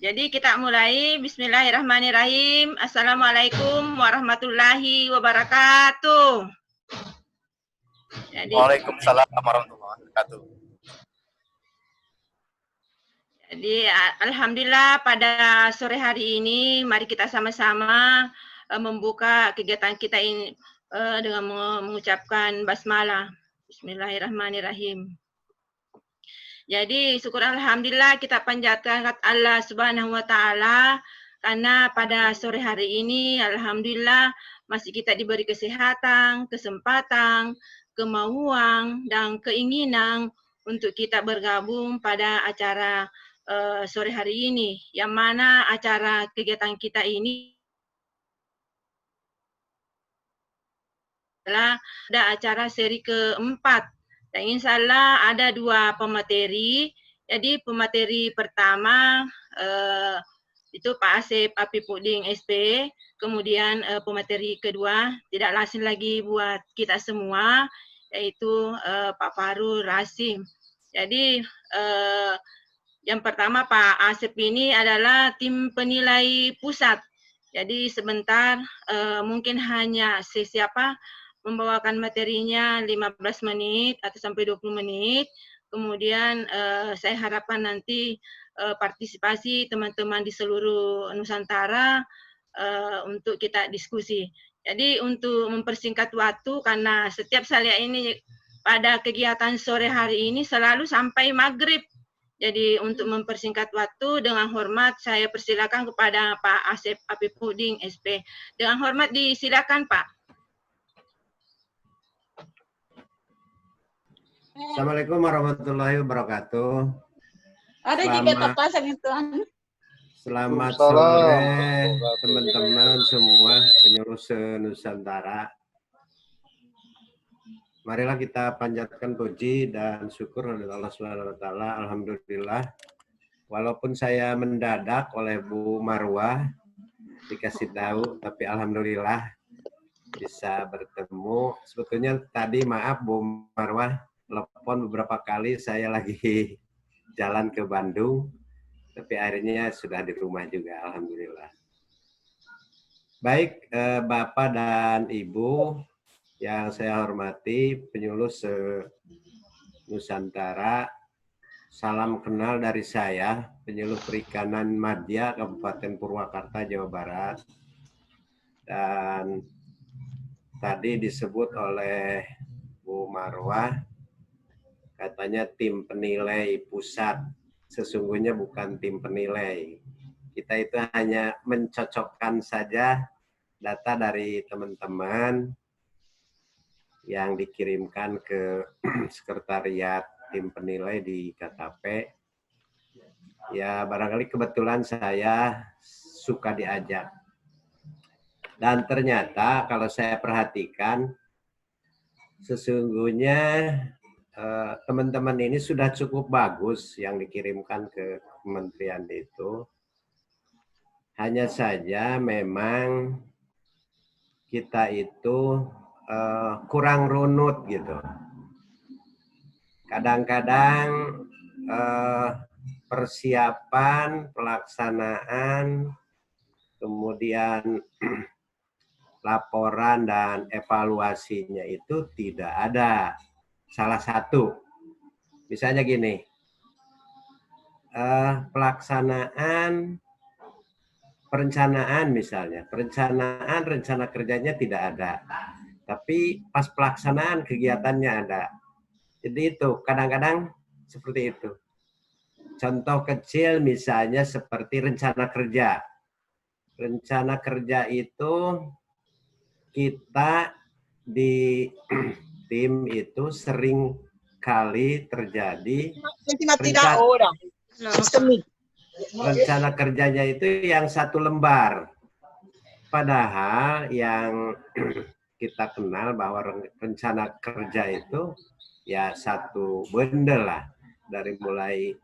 Jadi kita mulai. Bismillahirrahmanirrahim. Assalamualaikum warahmatullahi wabarakatuh. Waalaikumsalam warahmatullahi wabarakatuh. Jadi alhamdulillah pada sore hari ini mari kita sama-sama membuka kegiatan kita ini dengan mengucapkan basmalah. Bismillahirrahmanirrahim. Jadi syukur alhamdulillah kita panjatkan Allah Subhanahu wa taala karena pada sore hari ini alhamdulillah masih kita diberi kesehatan, kesempatan, kemauan dan keinginan untuk kita bergabung pada acara sore hari ini, yang mana acara kegiatan kita ini adalah acara seri keempat. Dan insya Allah ada 2 pemateri. Jadi pemateri pertama itu Pak Asep Apipuding SP. Kemudian pemateri kedua tidak asing lagi buat kita semua, yaitu Pak Farul Rasim. Jadi yang pertama Pak Asep ini adalah tim penilai pusat. Jadi sebentar mungkin hanya siapa membawakan materinya 15 menit atau sampai 20 menit. Kemudian saya harapkan nanti partisipasi teman-teman di seluruh Nusantara untuk kita diskusi. Jadi untuk mempersingkat waktu, karena setiap saya ini pada kegiatan sore hari ini selalu sampai maghrib. Jadi untuk mempersingkat waktu, dengan hormat saya persilakan kepada Pak Asep Apipuding SP. Dengan hormat disilakan Pak. Assalamualaikum warahmatullahi wabarakatuh. Ada juga pasang itu. Selamat sore teman-teman semua penyuluh se-Nusantara. Marilah kita panjatkan puji dan syukur kepada Allah Subhanahu wa taala. Alhamdulillah. Walaupun saya mendadak oleh Bu Marwah dikasih tahu, tapi alhamdulillah bisa bertemu. Sebetulnya tadi maaf Bu Marwah, telepon beberapa kali, saya lagi jalan ke Bandung, tapi akhirnya sudah di rumah juga, alhamdulillah. Baik, Bapak dan Ibu yang saya hormati, penyuluh se-Nusantara, salam kenal dari saya, penyuluh perikanan Madya, Kabupaten Purwakarta, Jawa Barat. Dan tadi disebut oleh Bu Marwah, katanya tim penilai pusat. Sesungguhnya bukan tim penilai. Kita itu hanya mencocokkan saja data dari teman-teman yang dikirimkan ke sekretariat tim penilai di KKP. Ya barangkali kebetulan saya suka diajak. Dan ternyata kalau saya perhatikan, sesungguhnya teman-teman ini sudah cukup bagus yang dikirimkan ke kementerian itu. Hanya saja memang kita itu kurang runut gitu. Kadang-kadang persiapan, pelaksanaan, kemudian laporan dan evaluasinya itu tidak ada. Salah satu, misalnya gini, pelaksanaan, perencanaan misalnya, rencana kerjanya tidak ada. Tapi pas pelaksanaan kegiatannya ada. Jadi itu kadang-kadang seperti itu. Contoh kecil misalnya seperti rencana kerja. Rencana kerja itu kita di tim itu sering kali terjadi rencana kerjanya itu yang satu lembar. Padahal yang kita kenal bahwa rencana kerja itu ya satu bundel lah, dari mulai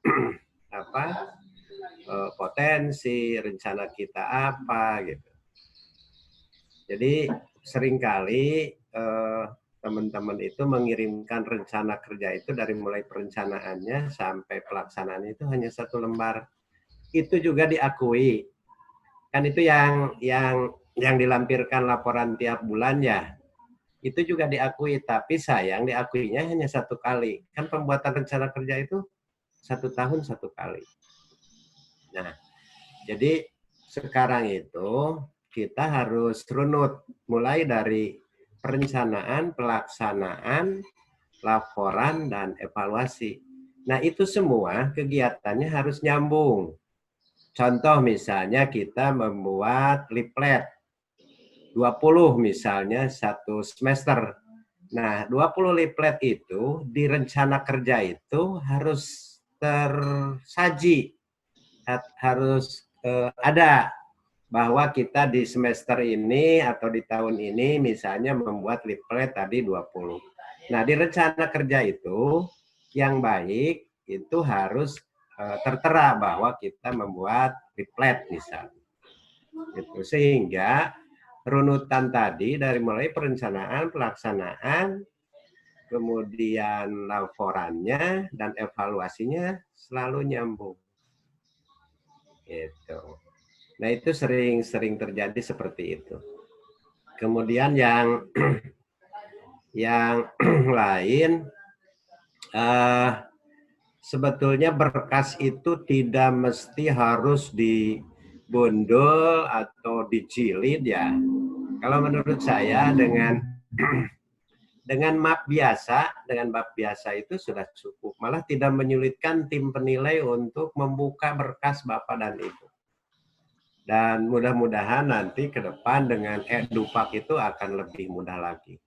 potensi, rencana kita apa gitu. Jadi seringkali teman-teman itu mengirimkan rencana kerja itu dari mulai perencanaannya sampai pelaksanaannya itu hanya satu lembar. itu juga diakui. Kan itu yang dilampirkan laporan tiap bulan ya. Itu juga diakui, tapi sayang diakuinya hanya 1 kali. Kan pembuatan rencana kerja itu 1 tahun 1 kali. Nah, jadi sekarang itu kita harus runut mulai dari perencanaan, pelaksanaan, laporan, dan evaluasi. Nah, itu semua kegiatannya harus nyambung. Contoh misalnya kita membuat leaflet 20 misalnya 1 semester. Nah, 20 leaflet itu di rencana kerja itu harus tersaji, harus ada bahwa kita di semester ini atau di tahun ini misalnya membuat leaflet tadi 20. Nah, di rencana kerja itu yang baik itu harus tertera bahwa kita membuat leaflet misalnya. Gitu. Sehingga runutan tadi dari mulai perencanaan, pelaksanaan, kemudian laporannya dan evaluasinya selalu nyambung. Gitu. Nah, itu sering terjadi seperti itu. Kemudian yang lain, sebetulnya berkas itu tidak mesti harus dibondol atau dijilid ya. Kalau menurut saya dengan map biasa itu sudah cukup. Malah tidak menyulitkan tim penilai untuk membuka berkas Bapak dan Ibu. Dan mudah-mudahan nanti ke depan dengan Edupak itu akan lebih mudah lagi.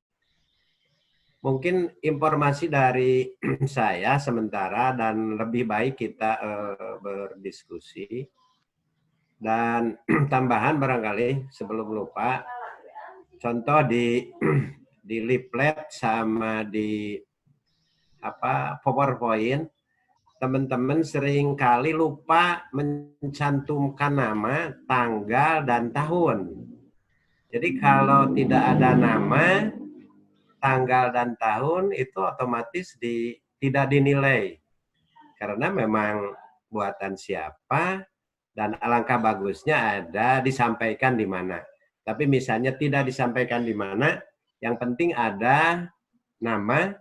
Mungkin informasi dari saya sementara dan lebih baik kita berdiskusi. Dan tambahan barangkali sebelum lupa, contoh di leaflet sama di PowerPoint, teman-teman sering kali lupa mencantumkan nama, tanggal, dan tahun. Jadi kalau tidak ada nama, tanggal, dan tahun itu otomatis tidak dinilai. Karena memang buatan siapa, dan alangkah bagusnya ada disampaikan di mana. Tapi misalnya tidak disampaikan di mana, yang penting ada nama,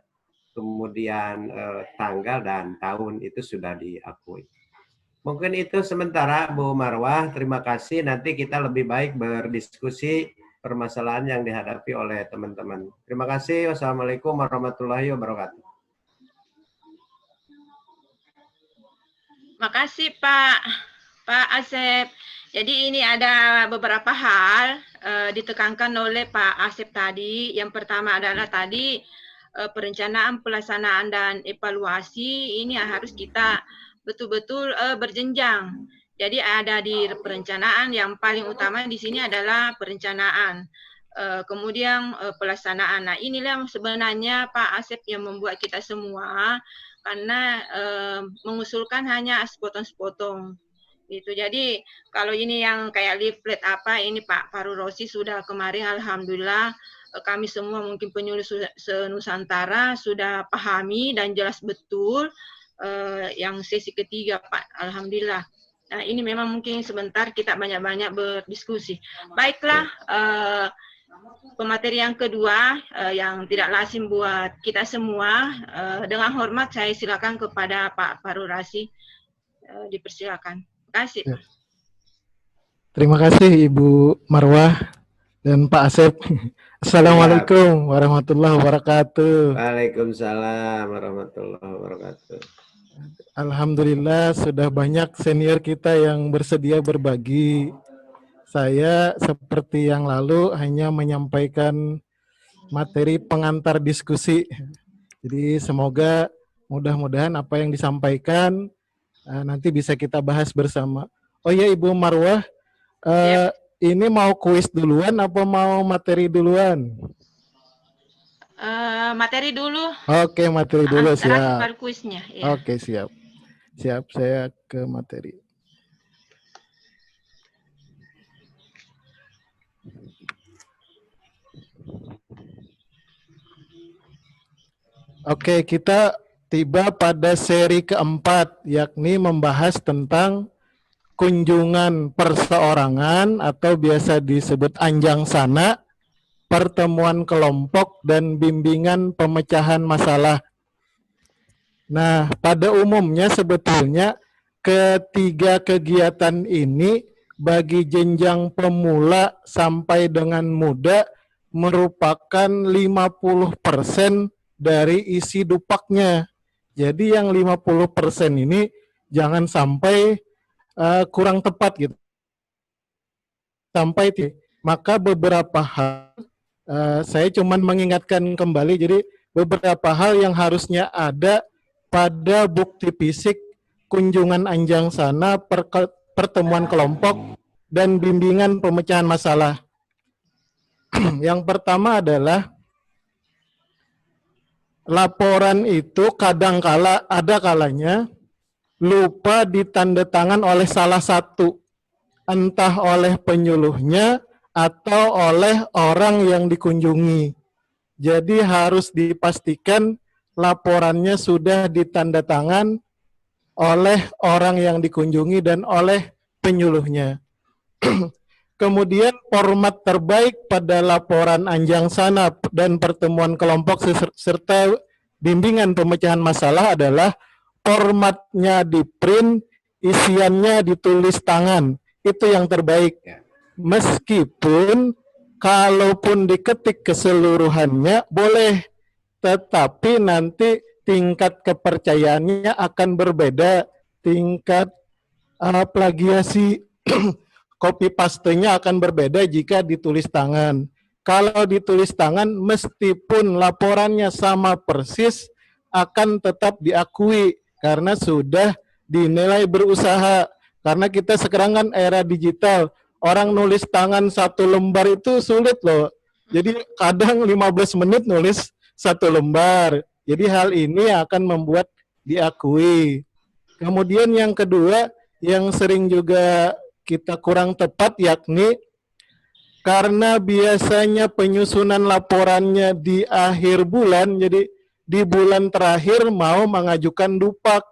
kemudian tanggal dan tahun itu sudah diakui. Mungkin itu sementara Bu Marwah, terima kasih. Nanti kita lebih baik berdiskusi permasalahan yang dihadapi oleh teman-teman. Terima kasih. Wassalamualaikum warahmatullahi wabarakatuh. Makasih Pak Asep. Jadi ini ada beberapa hal ditekankan oleh Pak Asep tadi. Yang pertama adalah tadi perencanaan, pelaksanaan, dan evaluasi ini harus kita betul-betul berjenjang. Jadi ada di perencanaan, yang paling utama di sini adalah perencanaan. Kemudian pelaksanaan. Nah, inilah sebenarnya Pak Asep yang membuat kita semua, karena mengusulkan hanya sepotong-sepotong. Gitu. Jadi kalau ini yang kayak leaflet ini Pak Faru Rosi sudah kemarin, alhamdulillah kami semua mungkin penyuluh se-Nusantara sudah pahami dan jelas betul yang sesi ketiga Pak, alhamdulillah. Nah, ini memang mungkin sebentar kita banyak-banyak berdiskusi. Baiklah, pemateri yang kedua yang tidak lazim buat kita semua, dengan hormat saya silakan kepada Pak Faru Rosi, dipersilakan. Terima kasih. Terima kasih Ibu Marwah dan Pak Asep. Assalamualaikum warahmatullahi wabarakatuh. Waalaikumsalam warahmatullahi wabarakatuh. Alhamdulillah sudah banyak senior kita yang bersedia berbagi. Saya seperti yang lalu hanya menyampaikan materi pengantar diskusi. Jadi semoga mudah-mudahan apa yang disampaikan nanti bisa kita bahas bersama. Oh ya Ibu Marwah, ini mau kuis duluan apa mau materi duluan? Materi dulu. Oke, materi dulu, siap. Baru kuisnya. Ya. Oke, siap. Siap, saya ke materi. Oke, kita tiba pada seri keempat, yakni membahas tentang kunjungan perseorangan atau biasa disebut anjang sana, pertemuan kelompok, dan bimbingan pemecahan masalah. Nah, pada umumnya sebetulnya ketiga kegiatan ini bagi jenjang pemula sampai dengan muda merupakan 50% dari isi dupaknya. Jadi yang 50% ini jangan sampai kurang tepat gitu. Maka beberapa hal saya cuman mengingatkan kembali, jadi beberapa hal yang harusnya ada pada bukti fisik kunjungan anjang sana, pertemuan kelompok, dan bimbingan pemecahan masalah. Yang pertama adalah laporan itu kadangkala ada kalanya lupa ditandatangan oleh salah satu, entah oleh penyuluhnya atau oleh orang yang dikunjungi. Jadi harus dipastikan laporannya sudah ditandatangan oleh orang yang dikunjungi dan oleh penyuluhnya. Kemudian format terbaik pada laporan anjang sana dan pertemuan kelompok serta bimbingan pemecahan masalah adalah formatnya di print, isiannya ditulis tangan. Itu yang terbaik. Meskipun kalaupun diketik keseluruhannya boleh, tetapi nanti tingkat kepercayaannya akan berbeda, tingkat plagiasi copy paste-nya akan berbeda jika ditulis tangan. Kalau ditulis tangan, meskipun laporannya sama persis, akan tetap diakui karena sudah dinilai berusaha. Karena kita sekarang kan era digital, orang nulis tangan 1 lembar itu sulit loh. Jadi kadang 15 menit nulis 1 lembar. Jadi hal ini akan membuat diakui. Kemudian yang kedua, yang sering juga kita kurang tepat, yakni karena biasanya penyusunan laporannya di akhir bulan, jadi di bulan terakhir mau mengajukan dupak,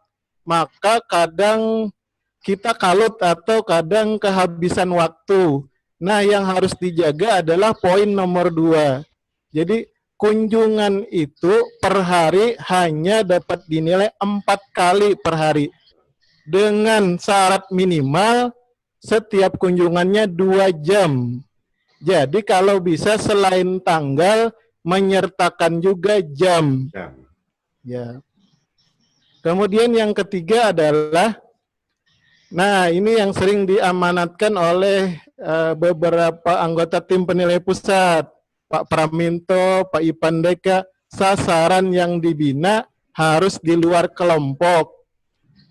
maka kadang kita kalut atau kadang kehabisan waktu. Nah, yang harus dijaga adalah poin nomor 2. Jadi kunjungan itu per hari hanya dapat dinilai 4 kali per hari. Dengan syarat minimal setiap kunjungannya 2 jam. Jadi kalau bisa selain tanggal menyertakan juga jam. Ya. Kemudian yang ketiga adalah, nah ini yang sering diamanatkan oleh beberapa anggota tim penilai pusat, Pak Praminto, Pak Ipandeka, sasaran yang dibina harus di luar kelompok.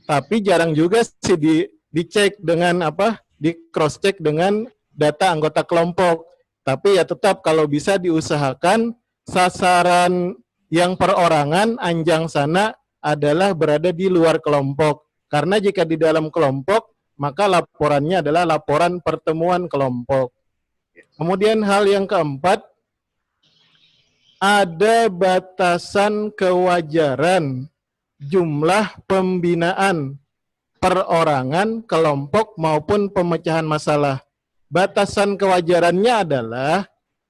Tapi jarang juga sih dicek dengan di cross check dengan data anggota kelompok. Tapi ya tetap kalau bisa diusahakan sasaran yang perorangan anjang sana adalah berada di luar kelompok. Karena jika di dalam kelompok, maka laporannya adalah laporan pertemuan kelompok. Kemudian hal yang keempat, ada batasan kewajaran jumlah pembinaan perorangan, kelompok maupun pemecahan masalah. Batasan kewajarannya adalah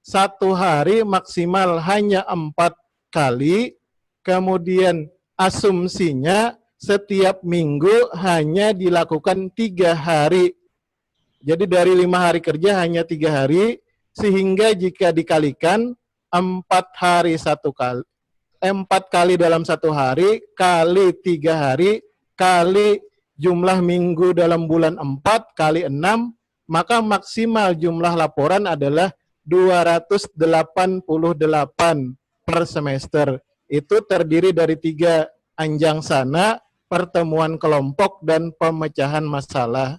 1 hari maksimal hanya 4 kali, kemudian asumsinya setiap minggu hanya dilakukan 3 hari. Jadi dari 5 hari kerja hanya 3 hari, sehingga jika dikalikan 4 hari 1 kali, 4 kali dalam 1 hari, kali 3 hari, kali jumlah minggu dalam bulan 4, kali 6, maka maksimal jumlah laporan adalah 288 per semester. Itu terdiri dari 3 anjang sana, pertemuan kelompok, dan pemecahan masalah.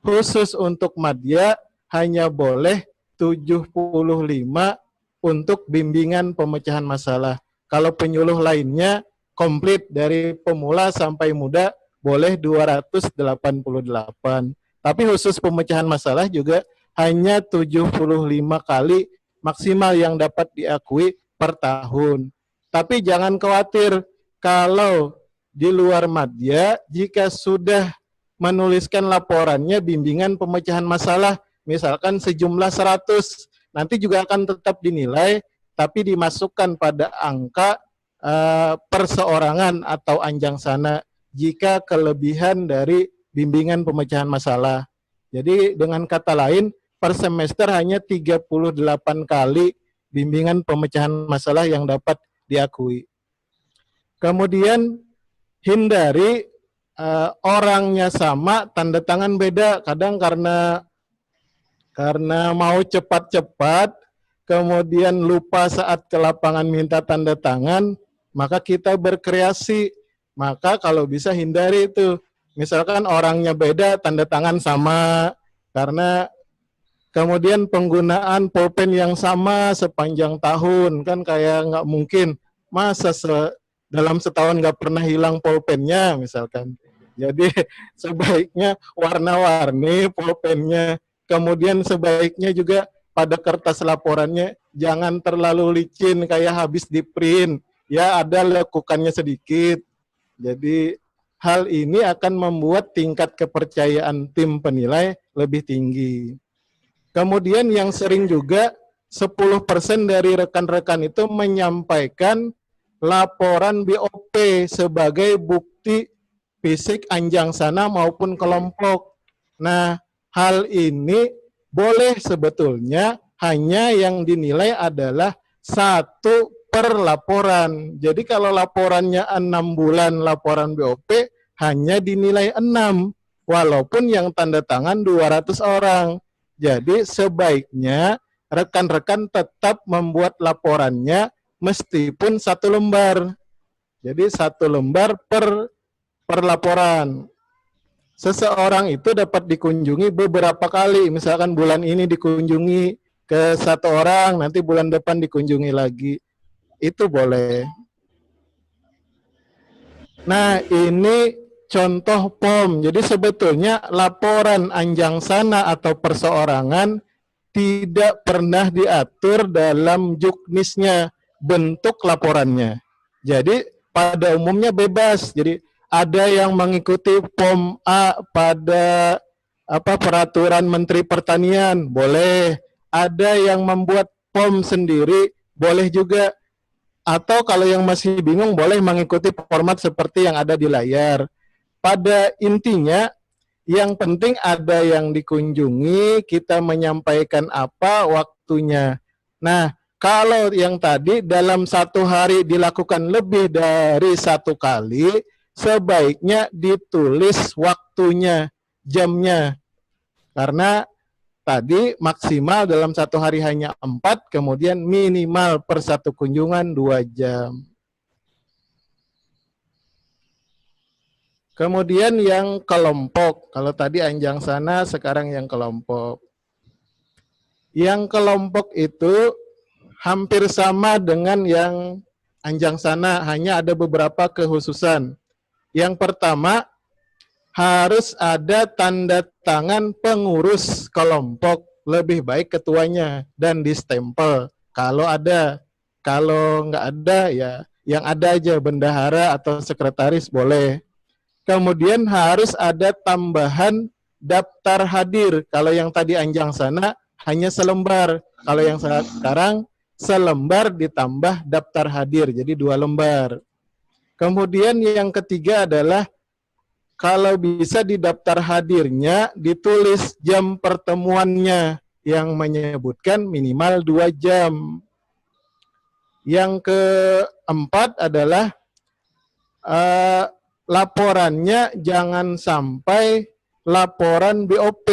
Khusus untuk madya hanya boleh 75 untuk bimbingan pemecahan masalah. Kalau penyuluh lainnya komplit dari pemula sampai muda boleh 288. Tapi khusus pemecahan masalah juga hanya 75 kali maksimal yang dapat diakui per tahun. Tapi jangan khawatir kalau di luar madya, jika sudah menuliskan laporannya bimbingan pemecahan masalah, misalkan sejumlah 100, nanti juga akan tetap dinilai, tapi dimasukkan pada angka perseorangan atau anjang sana jika kelebihan dari bimbingan pemecahan masalah. Jadi dengan kata lain, per semester hanya 38 kali bimbingan pemecahan masalah yang dapat diakui. Kemudian hindari orangnya sama, tanda tangan beda. Kadang karena mau cepat-cepat, kemudian lupa saat ke lapangan minta tanda tangan, maka kita berkreasi. Maka kalau bisa hindari itu. Misalkan orangnya beda, tanda tangan sama, karena kemudian penggunaan pulpen yang sama sepanjang tahun, kan kayak nggak mungkin, masa dalam setahun nggak pernah hilang pulpennya misalkan. Jadi sebaiknya warna-warni pulpennya, kemudian sebaiknya juga pada kertas laporannya jangan terlalu licin kayak habis di print, ya ada lekukannya sedikit. Jadi hal ini akan membuat tingkat kepercayaan tim penilai lebih tinggi. Kemudian yang sering juga 10% dari rekan-rekan itu menyampaikan laporan BOP sebagai bukti fisik anjang sana maupun kelompok. Nah, hal ini boleh sebetulnya, hanya yang dinilai adalah 1 per laporan. Jadi kalau laporannya 6 bulan laporan BOP hanya dinilai 6, walaupun yang tanda tangan 200 orang. Jadi sebaiknya rekan-rekan tetap membuat laporannya meskipun 1 lembar. Jadi 1 lembar per laporan. Seseorang itu dapat dikunjungi beberapa kali. Misalkan bulan ini dikunjungi ke 1 orang, nanti bulan depan dikunjungi lagi. Itu boleh. Nah, ini contoh POM. Jadi sebetulnya laporan anjang sana atau perseorangan tidak pernah diatur dalam juknisnya bentuk laporannya. Jadi pada umumnya bebas. Jadi ada yang mengikuti POM A pada peraturan Menteri Pertanian, boleh. Ada yang membuat POM sendiri, boleh juga. Atau kalau yang masih bingung boleh mengikuti format seperti yang ada di layar. Pada intinya yang penting ada yang dikunjungi, kita menyampaikan apa waktunya. Nah, kalau yang tadi dalam 1 hari dilakukan lebih dari 1 kali, sebaiknya ditulis waktunya, jamnya. Karena tadi maksimal dalam 1 hari hanya 4, kemudian minimal per 1 kunjungan 2 jam. Kemudian yang kelompok, kalau tadi anjang sana, sekarang yang kelompok. Yang kelompok itu hampir sama dengan yang anjang sana, hanya ada beberapa kekhususan. Yang pertama, harus ada tanda tangan pengurus kelompok, lebih baik ketuanya, dan distempel kalau ada. Kalau nggak ada, ya yang ada aja bendahara atau sekretaris boleh. Kemudian harus ada tambahan daftar hadir. Kalau yang tadi anjang sana hanya selembar. Kalau yang sekarang selembar ditambah daftar hadir, jadi 2 lembar. Kemudian yang ketiga adalah kalau bisa di daftar hadirnya ditulis jam pertemuannya yang menyebutkan minimal 2 jam. Yang keempat adalah laporannya jangan sampai laporan BOP.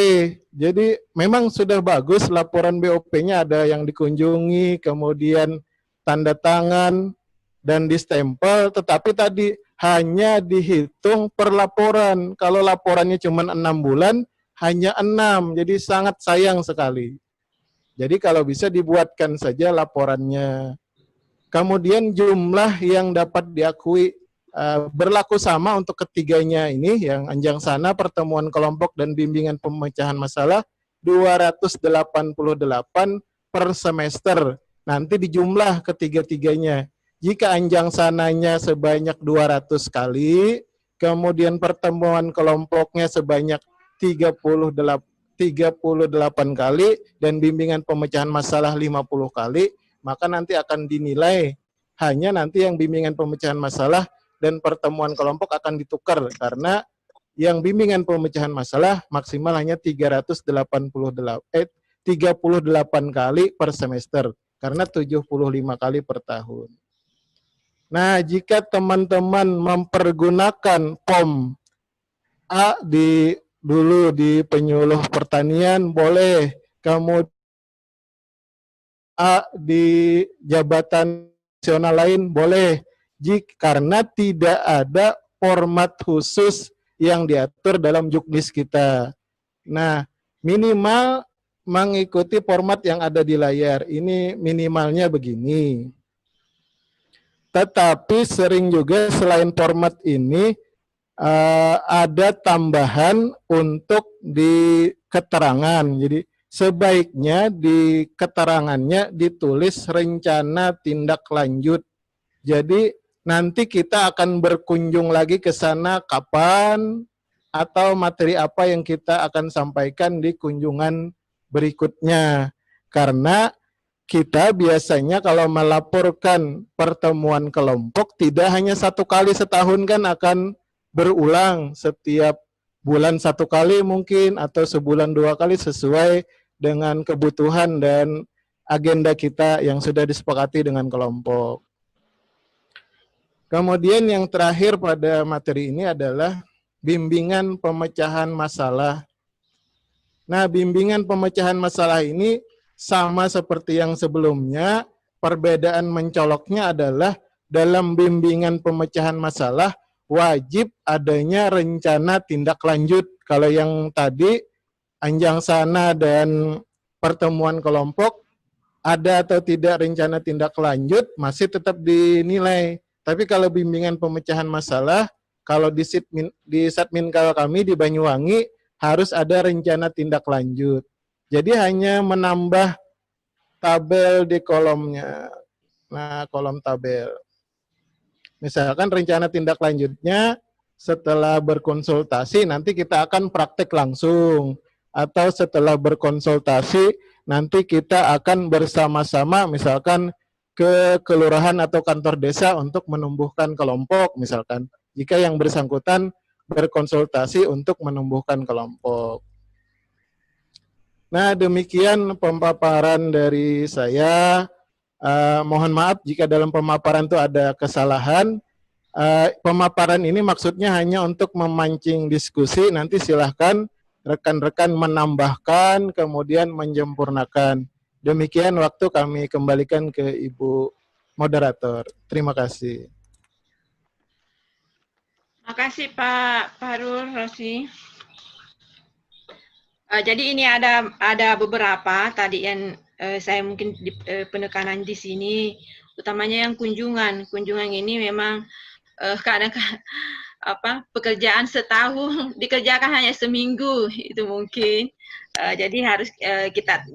Jadi memang sudah bagus laporan BOP-nya ada yang dikunjungi, kemudian tanda tangan dan distempel, tetapi tadi hanya dihitung per laporan. Kalau laporannya cuma 6 bulan, hanya 6. Jadi sangat sayang sekali. Jadi kalau bisa dibuatkan saja laporannya. Kemudian jumlah yang dapat diakui berlaku sama untuk ketiganya ini, yang anjang sana, pertemuan kelompok, dan bimbingan pemecahan masalah, 288 per semester. Nanti dijumlah ketiga-tiganya. Jika anjang sananya sebanyak 200 kali, kemudian pertemuan kelompoknya sebanyak 38 kali, dan bimbingan pemecahan masalah 50 kali, maka nanti akan dinilai hanya nanti yang bimbingan pemecahan masalah dan pertemuan kelompok akan ditukar, karena yang bimbingan pemecahan masalah maksimal hanya 38 kali per semester, karena 75 kali per tahun. Nah, jika teman-teman mempergunakan POM A dulu di penyuluh pertanian boleh, kemudian A di jabatan nasional lain boleh, karena tidak ada format khusus yang diatur dalam juknis kita. Nah, minimal mengikuti format yang ada di layar. Ini minimalnya begini. Tetapi sering juga selain format ini ada tambahan untuk di keterangan. Jadi sebaiknya di keterangannya ditulis rencana tindak lanjut. Jadi nanti kita akan berkunjung lagi ke sana kapan, atau materi apa yang kita akan sampaikan di kunjungan berikutnya. Karena kita biasanya kalau melaporkan pertemuan kelompok tidak hanya 1 kali setahun, kan akan berulang setiap bulan 1 kali mungkin, atau sebulan 2 kali sesuai dengan kebutuhan dan agenda kita yang sudah disepakati dengan kelompok. Kemudian yang terakhir pada materi ini adalah bimbingan pemecahan masalah. Nah, bimbingan pemecahan masalah ini sama seperti yang sebelumnya, perbedaan mencoloknya adalah dalam bimbingan pemecahan masalah wajib adanya rencana tindak lanjut. Kalau yang tadi anjang sana dan pertemuan kelompok, ada atau tidak rencana tindak lanjut masih tetap dinilai. Tapi kalau bimbingan pemecahan masalah, kalau di Satminkal kami di Banyuwangi harus ada rencana tindak lanjut. Jadi hanya menambah tabel di kolomnya. Nah, kolom tabel. Misalkan rencana tindak lanjutnya setelah berkonsultasi nanti kita akan praktek langsung. Atau setelah berkonsultasi nanti kita akan bersama-sama misalkan ke kelurahan atau kantor desa untuk menumbuhkan kelompok misalkan. Jika yang bersangkutan berkonsultasi untuk menumbuhkan kelompok. Nah, demikian pemaparan dari saya. Mohon maaf jika dalam pemaparan itu ada kesalahan. Pemaparan ini maksudnya hanya untuk memancing diskusi. Nanti silahkan rekan-rekan menambahkan, kemudian menyempurnakan. Demikian, waktu kami kembalikan ke Ibu Moderator. Terima kasih. Terima kasih Pak Farul Rosi. Jadi ini ada beberapa tadi yang saya mungkin penekanan di sini, utamanya yang kunjungan. Kunjungan ini memang kadang-kadang pekerjaan setahun dikerjakan hanya seminggu itu mungkin. Jadi harus kita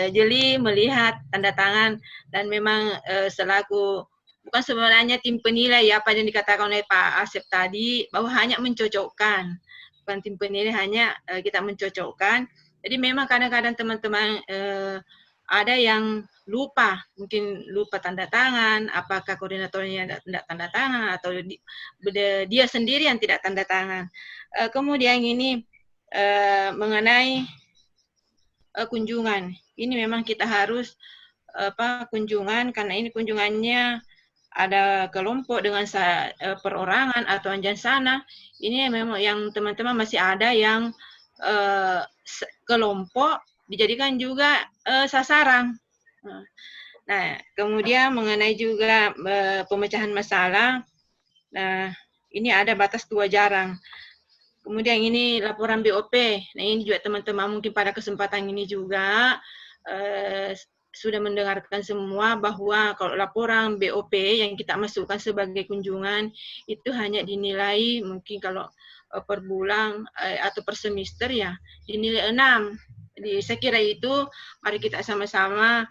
jeli melihat tanda tangan, dan memang selaku bukan sebenarnya tim penilai ya, apa yang dikatakan oleh Pak Asep tadi bahwa hanya mencocokkan. Bukan tim penilai, hanya kita mencocokkan. Jadi memang kadang-kadang teman-teman ada yang lupa, mungkin lupa tanda tangan, apakah koordinatornya tidak tanda tangan atau dia sendiri yang tidak tanda tangan. Kemudian ini mengenai kunjungan, ini memang kita harus kunjungan, karena ini kunjungannya ada kelompok dengan perorangan atau anjang sana. Ini memang yang teman-teman masih ada yang kelompok dijadikan juga sasaran. Nah, kemudian mengenai juga pemecahan masalah, nah ini ada batas 2 jarang. Kemudian ini laporan BOP. Nah, ini juga teman-teman mungkin pada kesempatan ini juga sudah mendengarkan semua bahwa kalau laporan BOP yang kita masukkan sebagai kunjungan itu hanya dinilai mungkin kalau per bulan atau per semester ya dinilai 6. Jadi saya kira itu mari kita sama-sama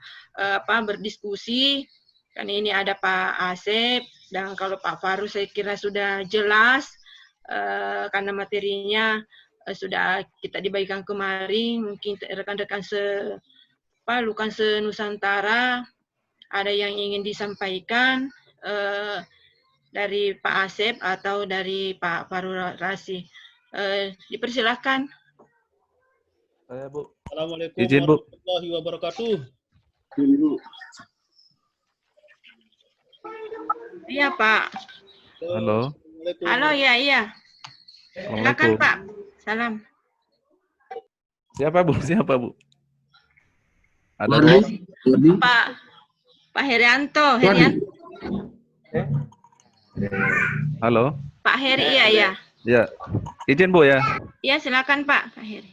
berdiskusi, karena ini ada Pak Asep dan kalau Pak Faru saya kira sudah jelas karena materinya sudah kita dibagikan kemarin, mungkin rekan-rekan Lukan se-Nusantara ada yang ingin disampaikan dari Pak Asep atau dari Pak Farurasi. Dipersilahkan. Saya, Bu. Assalamualaikum Izin, Bu. warahmatullahi wabarakatuh. Iya, Pak. Halo. Assalamualaikum. Halo, iya. Silakan, Assalamualaikum. Pak. Salam. Siapa, Bu? Siapa, Bu? Ada Wardi, Bu? Pak Herianto. Halo. Pak Heri, iya. Ya. Izin, Bu ya. Iya, silakan, Pak Heri.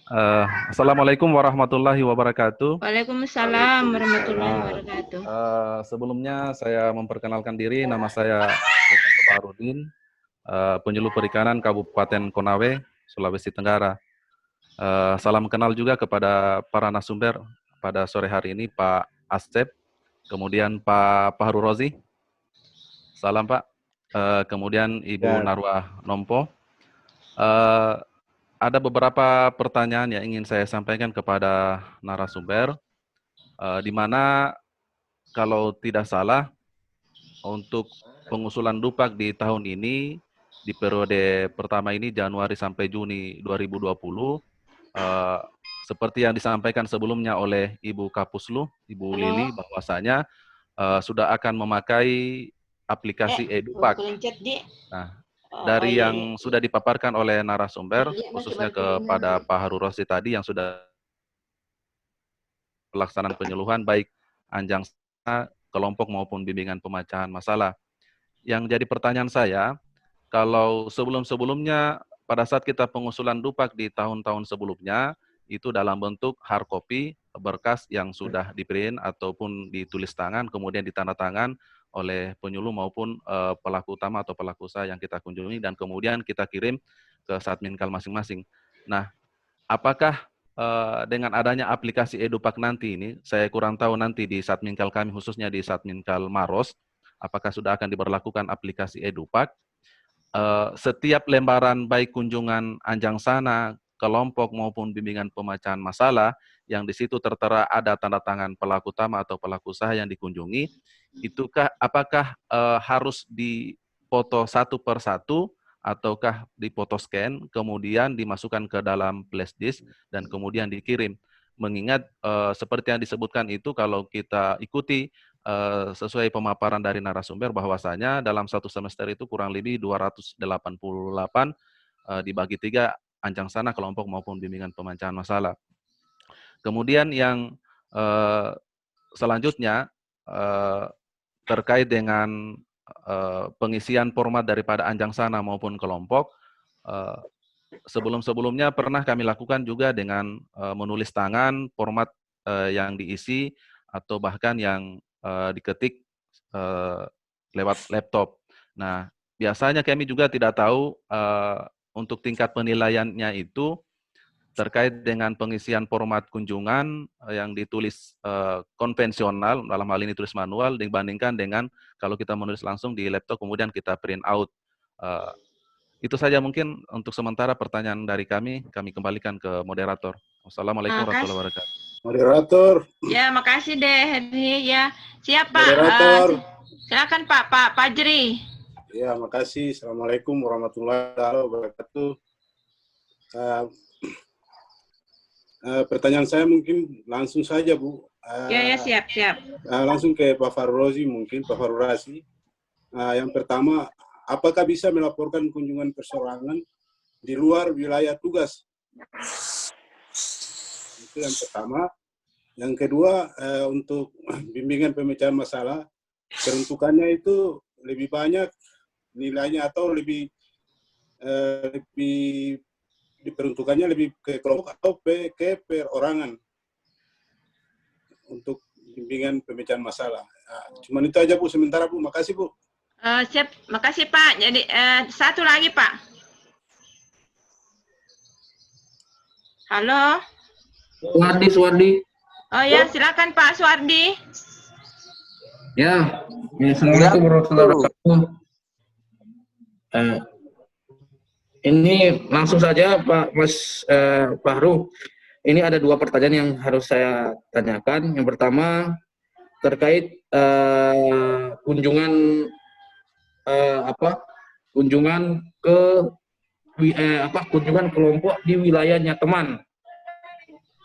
Assalamualaikum warahmatullahi wabarakatuh. Waalaikumsalam warahmatullahi wabarakatuh. Sebelumnya saya memperkenalkan diri, nama saya Ruben Komarudin, penyuluh perikanan Kabupaten Konawe, Sulawesi Tenggara. Salam kenal juga kepada para narasumber pada sore hari ini, Pak Asep, kemudian Pak Fahru Rozi. Salam, Pak. Kemudian Ibu Narwah Nompo. Ada beberapa pertanyaan yang ingin saya sampaikan kepada narasumber, di mana kalau tidak salah untuk pengusulan Dupak di tahun ini, di periode pertama ini Januari sampai Juni 2020, seperti yang disampaikan sebelumnya oleh Ibu Kapuslu, Ibu Lili, bahwasanya sudah akan memakai aplikasi Edupak. Nah, dari yang sudah dipaparkan oleh narasumber, khususnya kepada Pak Haru Rosi tadi yang sudah pelaksanaan penyuluhan baik anjang kelompok maupun bimbingan pemecahan masalah. Yang jadi pertanyaan saya, kalau sebelum-sebelumnya pada saat kita pengusulan Dupak di tahun-tahun sebelumnya, itu dalam bentuk hard copy, berkas yang sudah di-print ataupun ditulis tangan, kemudian ditandatangan oleh penyuluh maupun pelaku utama atau pelaku usaha yang kita kunjungi, dan kemudian kita kirim ke Satminkal masing-masing. Nah, apakah dengan adanya aplikasi Edupak nanti ini, saya kurang tahu nanti di Satminkal kami, khususnya di Satminkal Maros, apakah sudah akan diberlakukan aplikasi Edupak, setiap lembaran baik kunjungan anjang sana, kelompok maupun bimbingan pemecahan masalah, yang di situ tertera ada tanda tangan pelaku utama atau pelaku usaha yang dikunjungi, apakah harus dipoto satu per satu, ataukah dipoto scan, kemudian dimasukkan ke dalam flash disk, dan kemudian dikirim? Mengingat seperti yang disebutkan itu, kalau kita ikuti sesuai pemaparan dari narasumber, bahwasanya dalam satu semester itu kurang lebih 288 dibagi 3 anjang sana, kelompok maupun bimbingan pemecahan masalah. Kemudian yang selanjutnya terkait dengan pengisian format daripada anjang sana maupun kelompok, sebelum-sebelumnya pernah kami lakukan juga dengan menulis tangan format yang diisi atau bahkan yang diketik lewat laptop. Nah, biasanya kami juga tidak tahu untuk tingkat penilaiannya itu terkait dengan pengisian format kunjungan yang ditulis konvensional, dalam hal ini tulis manual, dibandingkan dengan kalau kita menulis langsung di laptop kemudian kita print out. Itu saja mungkin untuk sementara pertanyaan dari kami kembalikan ke moderator. Wassalamualaikum warahmatullahi wabarakatuh. Moderator. Ya, makasih deh, Heri. Ya, siapa? Moderator. Silakan Pak Fajri. Ya, makasih. Assalamualaikum warahmatullahi wabarakatuh. Pertanyaan saya mungkin langsung saja, Bu. Ya, siap. Langsung ke Pak Farrozi mungkin, Pak Farurasi. Yang pertama, apakah bisa melaporkan kunjungan perseorangan di luar wilayah tugas? Itu yang pertama. Yang kedua, untuk bimbingan pemecahan masalah, peruntukannya itu lebih banyak nilainya atau lebih diperuntukannya lebih ke kelompok atau ke perorangan untuk bimbingan pemecahan masalah. Cuman itu aja, Bu, sementara, Bu. Makasih, Bu. Siap, makasih Pak. Jadi satu lagi Pak. Halo. Suwardi. Oh ya, silakan Pak Suwardi. Ya, assalamualaikum warahmatullahi wabarakatuh. Ini langsung saja Pak Mas Fahru. Ini ada 2 pertanyaan yang harus saya tanyakan. Yang pertama terkait kunjungan kunjungan ke kunjungan kelompok di wilayahnya teman.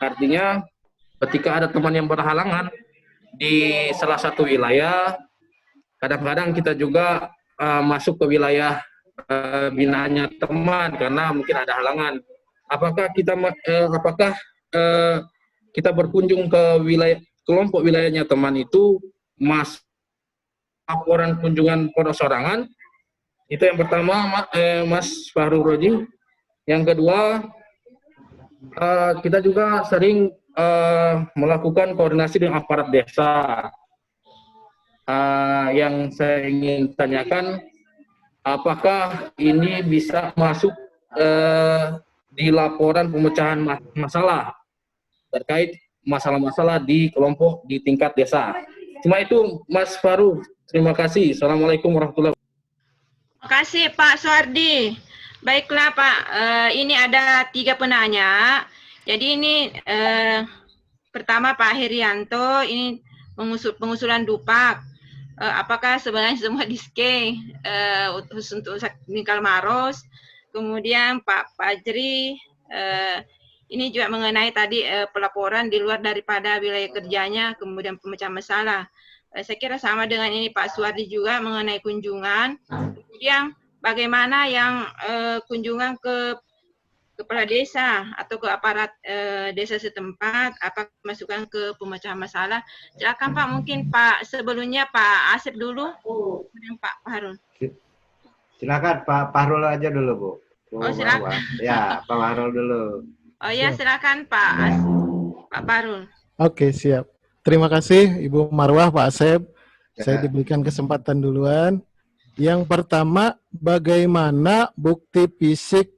Artinya ketika ada teman yang berhalangan di salah satu wilayah, kadang-kadang kita juga masuk ke wilayah binaannya teman karena mungkin ada halangan. Apakah kita berkunjung ke wilayah kelompok wilayahnya teman itu laporan kunjungan perosorangan? Itu yang pertama, Mas Fahru Roji. Yang kedua, kita juga sering melakukan koordinasi dengan aparat desa. Yang saya ingin tanyakan, apakah ini bisa masuk di laporan pemecahan masalah terkait masalah-masalah di kelompok di tingkat desa? Cuma itu, Mas Fahru. Terima kasih. Assalamualaikum warahmatullahi wabarakatuh. Terima kasih Pak Suardi. Baiklah Pak, ini ada 3 penanya. Jadi ini pertama Pak Herianto, ini pengusulan dupak. Apakah sebenarnya semua di-scan untuk Nikal Maros? Kemudian Pak Fajri, ini juga mengenai tadi pelaporan di luar daripada wilayah kerjanya, kemudian pemecahan masalah. Saya kira sama dengan ini Pak Suardi juga mengenai kunjungan. Kemudian bagaimana yang kunjungan ke kepala desa atau ke aparat desa setempat, apa masukan ke pemecahan masalah? Silakan Pak, mungkin Pak sebelumnya Pak Asep dulu, kemudian Pak Fahrul. Silakan Pak Fahrul aja dulu, Bu. Oh, silakan. Ya, Pak Fahrul dulu. Oh ya, silakan Pak Fahrul. Oke, siap. Terima kasih Ibu Marwah, Pak Asep. Saya diberikan kesempatan duluan. Yang pertama, bagaimana bukti fisik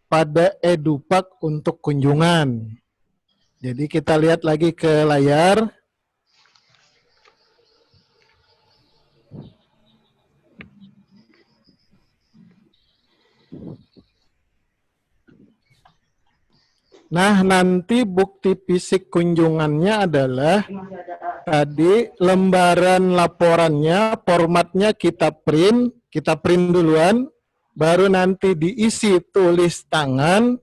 pada edupak untuk kunjungan? Jadi kita lihat lagi ke layar. Nah, nanti bukti fisik kunjungannya adalah tadi lembaran laporannya, formatnya kita print duluan, baru nanti diisi tulis tangan,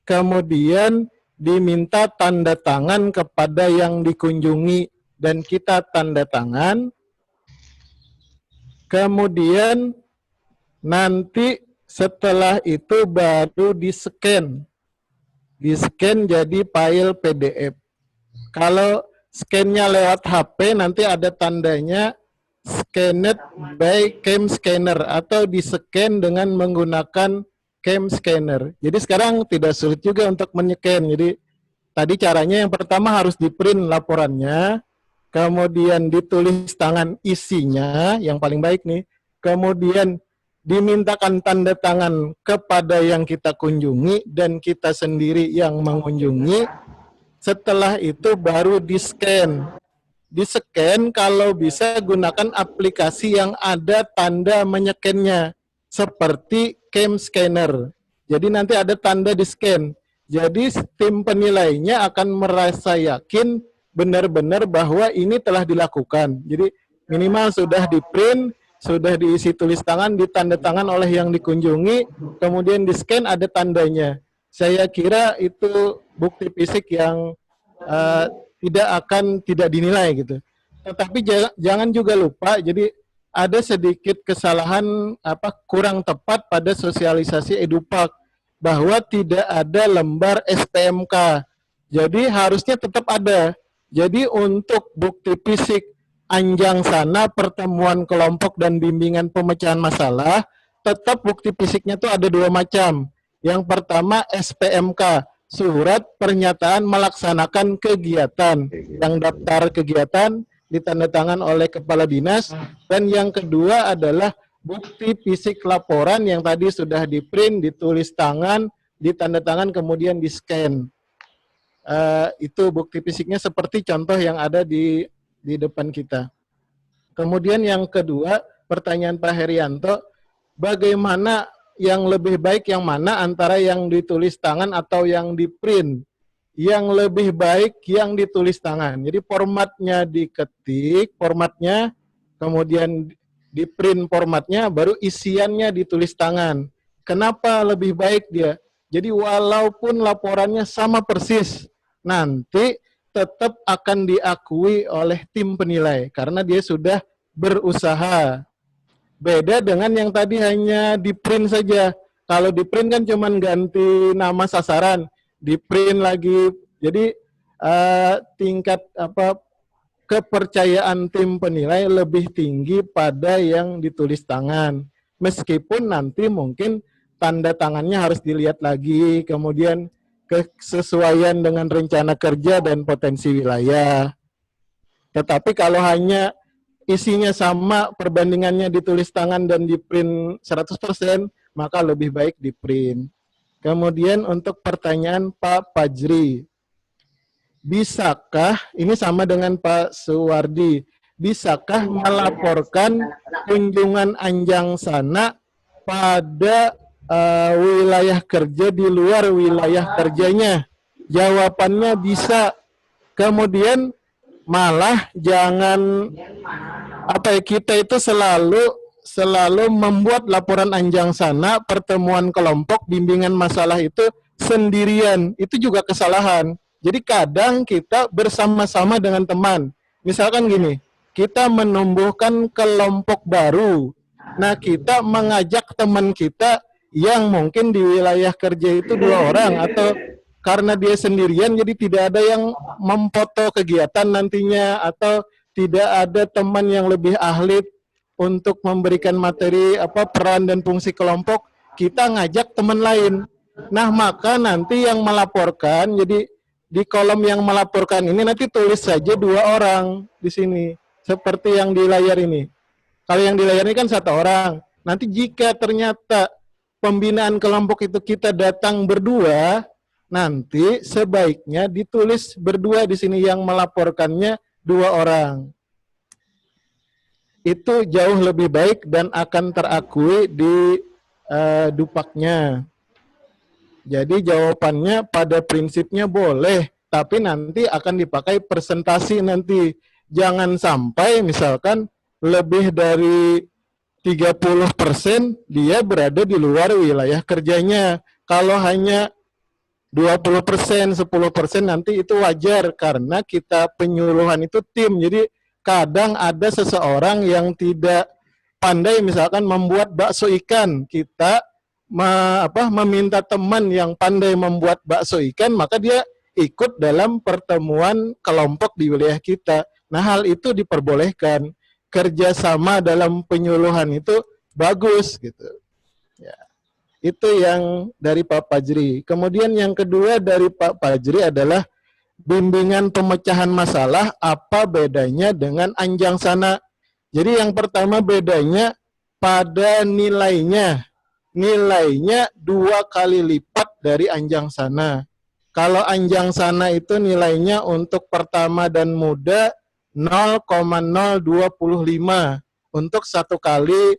kemudian diminta tanda tangan kepada yang dikunjungi dan kita tanda tangan. Kemudian nanti setelah itu baru di-scan. Di-scan jadi file PDF. Kalau scan-nya lewat HP, nanti ada tandanya scanned by cam scanner atau di-scan dengan menggunakan cam scanner. Jadi sekarang tidak sulit juga untuk men-scan. Jadi tadi caranya yang pertama harus di-print laporannya, kemudian ditulis tangan isinya, yang paling baik nih, kemudian dimintakan tanda tangan kepada yang kita kunjungi dan kita sendiri yang mengunjungi. Setelah itu baru di-scan. Di-scan kalau bisa gunakan aplikasi yang ada tanda menyekennya seperti cam scanner. Jadi nanti ada tanda di-scan. Jadi tim penilainya akan merasa yakin benar-benar bahwa ini telah dilakukan. Jadi minimal sudah di-print, sudah diisi tulis tangan, ditanda tangan oleh yang dikunjungi, kemudian di-scan ada tandanya. Saya kira itu bukti fisik yang tidak dinilai gitu. Tetapi jangan juga lupa, jadi ada sedikit kesalahan kurang tepat pada sosialisasi edupak bahwa tidak ada lembar SPMK. Jadi harusnya tetap ada. Jadi untuk bukti fisik anjang sana, pertemuan kelompok dan bimbingan pemecahan masalah, tetap bukti fisiknya tuh ada 2 macam. Yang pertama SPMK, surat pernyataan melaksanakan kegiatan, yang daftar kegiatan ditandatangan oleh kepala dinas, dan yang kedua adalah bukti fisik laporan yang tadi sudah di-print, ditulis tangan, ditandatangan, kemudian di-scan. Itu bukti fisiknya seperti contoh yang ada di depan kita. Kemudian yang kedua, pertanyaan Pak Herianto, bagaimana yang lebih baik yang mana antara yang ditulis tangan atau yang di print? Yang lebih baik yang ditulis tangan. Jadi formatnya diketik, formatnya, kemudian di print formatnya, baru isiannya ditulis tangan. Kenapa lebih baik dia? Jadi walaupun laporannya sama persis, nanti tetap akan diakui oleh tim penilai karena dia sudah berusaha. Beda dengan yang tadi hanya di print saja. Kalau di print kan cuman ganti nama sasaran, di print lagi. Jadi tingkat kepercayaan tim penilai lebih tinggi pada yang ditulis tangan. Meskipun nanti mungkin tanda tangannya harus dilihat lagi, kemudian kesesuaian dengan rencana kerja dan potensi wilayah. Tetapi kalau hanya isinya sama, perbandingannya ditulis tangan dan di print 100%, maka lebih baik di print. Kemudian untuk pertanyaan Pak Fajri, bisakah, ini sama dengan Pak Suwardi, bisakah melaporkan kunjungan Anjang Sana pada wilayah kerja di luar wilayah kerjanya? Jawabannya bisa. Kemudian malah jangan kita itu selalu membuat laporan Anjang Sana, pertemuan kelompok, bimbingan masalah itu sendirian. Itu juga kesalahan. Jadi kadang kita bersama-sama dengan teman. Misalkan gini, kita menumbuhkan kelompok baru. Nah, kita mengajak teman kita yang mungkin di wilayah kerja itu 2 orang atau karena dia sendirian jadi tidak ada yang memfoto kegiatan nantinya atau tidak ada teman yang lebih ahli untuk memberikan materi peran dan fungsi kelompok, kita ngajak teman lain. Nah, maka nanti yang melaporkan, jadi di kolom yang melaporkan ini nanti tulis saja 2 orang di sini seperti yang di layar ini. Kalau yang di layar ini kan 1 orang. Nanti jika ternyata pembinaan kelompok itu kita datang berdua, nanti sebaiknya ditulis berdua di sini yang melaporkannya 2 orang. Itu jauh lebih baik dan akan terakui di dupaknya. Jadi jawabannya pada prinsipnya boleh, tapi nanti akan dipakai presentasi nanti. Jangan sampai misalkan lebih dari 30% dia berada di luar wilayah kerjanya. Kalau hanya 20%, 10% nanti itu wajar karena kita penyuluhan itu tim. Jadi kadang ada seseorang yang tidak pandai misalkan membuat bakso ikan. Kita meminta teman yang pandai membuat bakso ikan, maka dia ikut dalam pertemuan kelompok di wilayah kita. Nah, hal itu diperbolehkan. Kerjasama dalam penyuluhan itu bagus gitu. Ya. Itu yang dari Pak Fajri. Kemudian yang kedua dari Pak Fajri adalah bimbingan pemecahan masalah, apa bedanya dengan Anjang Sana? Jadi yang pertama bedanya pada nilainya. Nilainya 2 kali lipat dari Anjang Sana. Kalau Anjang Sana itu nilainya untuk pertama dan muda 0,025 untuk 1 kali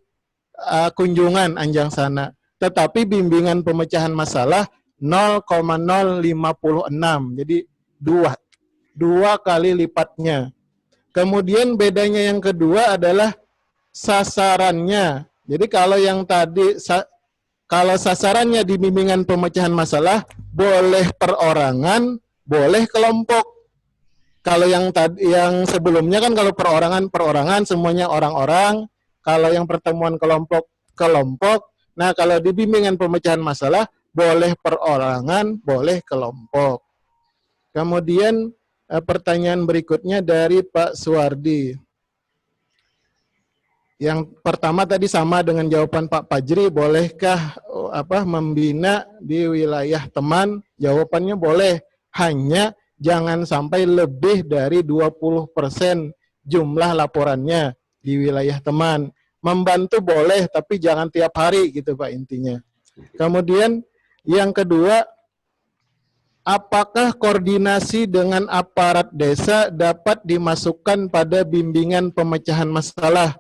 kunjungan Anjang Sana. Tetapi bimbingan pemecahan masalah 0,056. Jadi 2 kali lipatnya. Kemudian bedanya yang kedua adalah sasarannya. Jadi kalau yang tadi, kalau sasarannya di bimbingan pemecahan masalah, boleh perorangan, boleh kelompok. Kalau yang tadi, yang sebelumnya kan kalau perorangan semuanya orang-orang. Kalau yang pertemuan kelompok. Nah, kalau di bimbingan pemecahan masalah, boleh perorangan, boleh kelompok. Kemudian pertanyaan berikutnya dari Pak Suwardi. Yang pertama tadi sama dengan jawaban Pak Fajri, bolehkah membina di wilayah teman? Jawabannya boleh, hanya jangan sampai lebih dari 20% jumlah laporannya di wilayah teman. Membantu boleh, tapi jangan tiap hari gitu Pak intinya. Kemudian yang kedua, apakah koordinasi dengan aparat desa dapat dimasukkan pada bimbingan pemecahan masalah?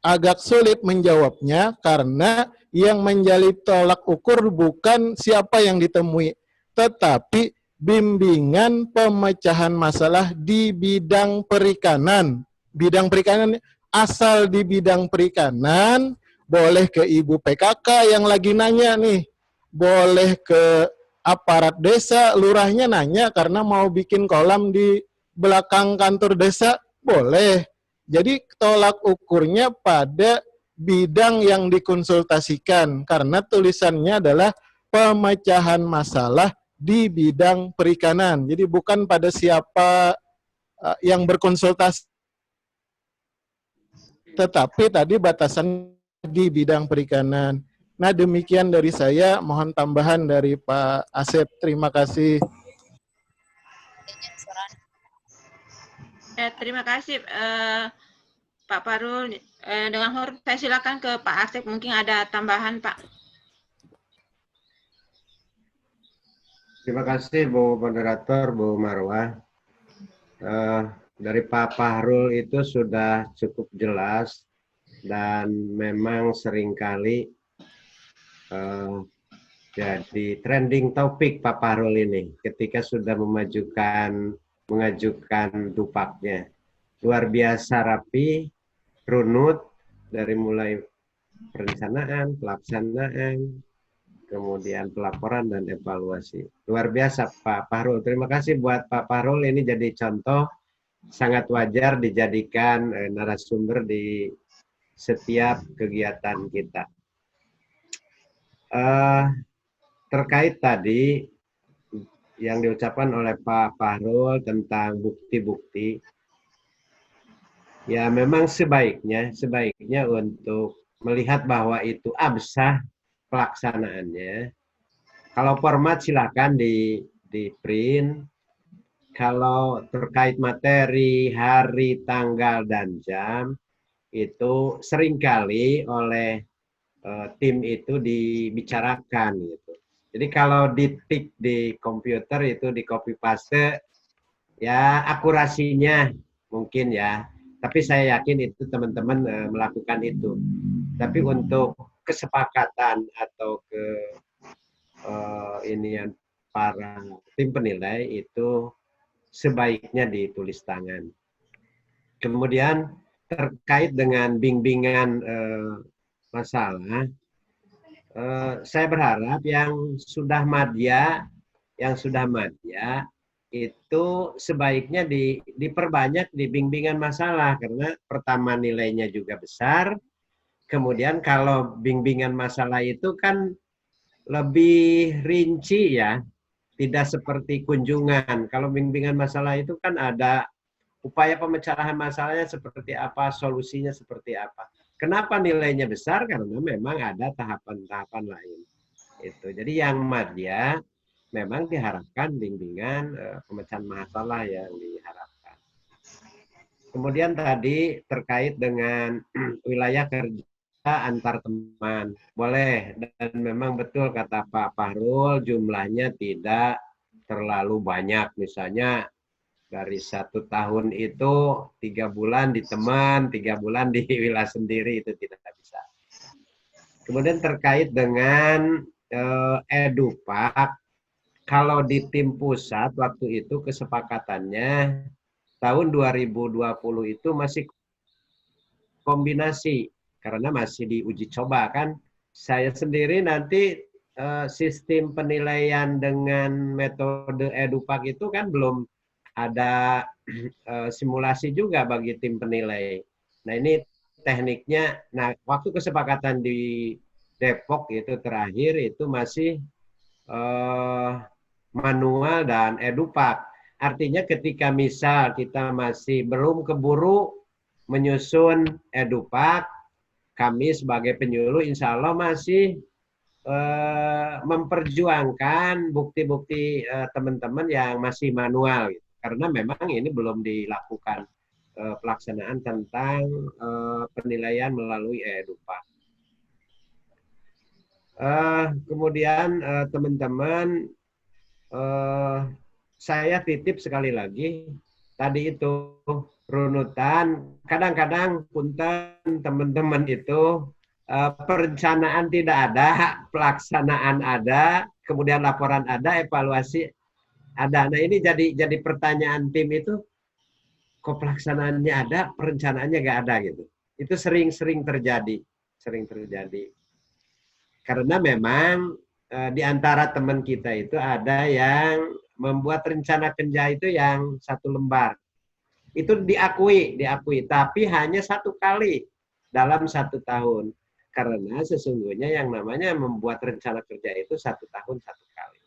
agak sulit menjawabnya karena yang menjadi tolak ukur bukan siapa yang ditemui, tetapi bimbingan pemecahan masalah di bidang perikanan. Bidang perikanan, asal di bidang perikanan, boleh ke ibu PKK yang lagi nanya nih, boleh ke aparat desa, lurahnya nanya karena mau bikin kolam di belakang kantor desa, boleh. Jadi tolak ukurnya pada bidang yang dikonsultasikan karena tulisannya adalah pemecahan masalah di bidang perikanan. Jadi bukan pada siapa yang berkonsultasi, tetapi tadi batasan di bidang perikanan. Nah, demikian dari saya. Mohon tambahan dari Pak Asep. Terima kasih. Terima kasih Pak Parul. Dengan hormat saya silakan ke Pak Asep. Mungkin ada tambahan, Pak. Terima kasih Bu Moderator, Bu Marwah. Dari Pak Fahrul itu sudah cukup jelas dan memang seringkali jadi trending topik Pak Fahrul ini ketika sudah mengajukan dupaknya. Luar biasa rapi, runut, dari mulai perencanaan, pelaksanaan, kemudian pelaporan dan evaluasi. Luar biasa Pak Fahrul. Terima kasih buat Pak Fahrul, ini jadi contoh sangat wajar dijadikan narasumber di setiap kegiatan kita. Terkait tadi yang diucapkan oleh Pak Fahrul tentang bukti-bukti, ya memang sebaiknya untuk melihat bahwa itu absah pelaksanaannya. Kalau format silakan di print. Kalau terkait materi, hari, tanggal, dan jam, itu seringkali oleh tim itu dibicarakan gitu. Jadi kalau diketik di komputer itu di copy paste, ya akurasinya mungkin ya. Tapi saya yakin itu teman-teman melakukan itu. Tapi untuk kesepakatan atau inian para tim penilai itu sebaiknya ditulis tangan. Kemudian terkait dengan bimbingan masalah, saya berharap yang sudah madya itu sebaiknya diperbanyak di bimbingan masalah karena pertama nilainya juga besar. Kemudian kalau bimbingan masalah itu kan lebih rinci ya. Tidak seperti kunjungan. Kalau bimbingan masalah itu kan ada upaya pemecahan masalahnya seperti apa, solusinya seperti apa. Kenapa nilainya besar? Karena memang ada tahapan-tahapan lain. Itu. Jadi yang madya memang diharapkan bimbingan pemecahan masalah yang diharapkan. Kemudian tadi terkait dengan wilayah kerja antar teman. Boleh, dan memang betul kata Pak Fahrul, jumlahnya tidak terlalu banyak. Misalnya dari 1 tahun itu 3 bulan di teman, 3 bulan di wilayah sendiri, itu tidak bisa. Kemudian terkait dengan edupak, kalau di tim pusat waktu itu kesepakatannya tahun 2020 itu masih kombinasi. Karena masih diuji coba kan, saya sendiri nanti sistem penilaian dengan metode edupak itu kan belum ada simulasi juga bagi tim penilai. Nah ini tekniknya, nah waktu kesepakatan di Depok itu terakhir itu masih manual dan edupak. Artinya ketika misal kita masih belum keburu menyusun edupak, kami sebagai penyuluh insya Allah masih memperjuangkan bukti-bukti teman-teman yang masih manual. Gitu. Karena memang ini belum dilakukan pelaksanaan tentang penilaian melalui edupak. Kemudian teman-teman, saya titip sekali lagi, tadi itu runutan. Kadang-kadang punten teman-teman itu perencanaan tidak ada, pelaksanaan ada, kemudian laporan ada, evaluasi ada. Nah ini jadi pertanyaan tim itu, kok pelaksanaannya ada, perencanaannya nggak ada gitu. Itu sering terjadi. Karena memang di antara teman kita itu ada yang membuat rencana kerja itu yang 1 lembar. Itu diakui, tapi hanya 1 kali dalam 1 tahun. Karena sesungguhnya yang namanya membuat rencana kerja itu 1 tahun 1 kali.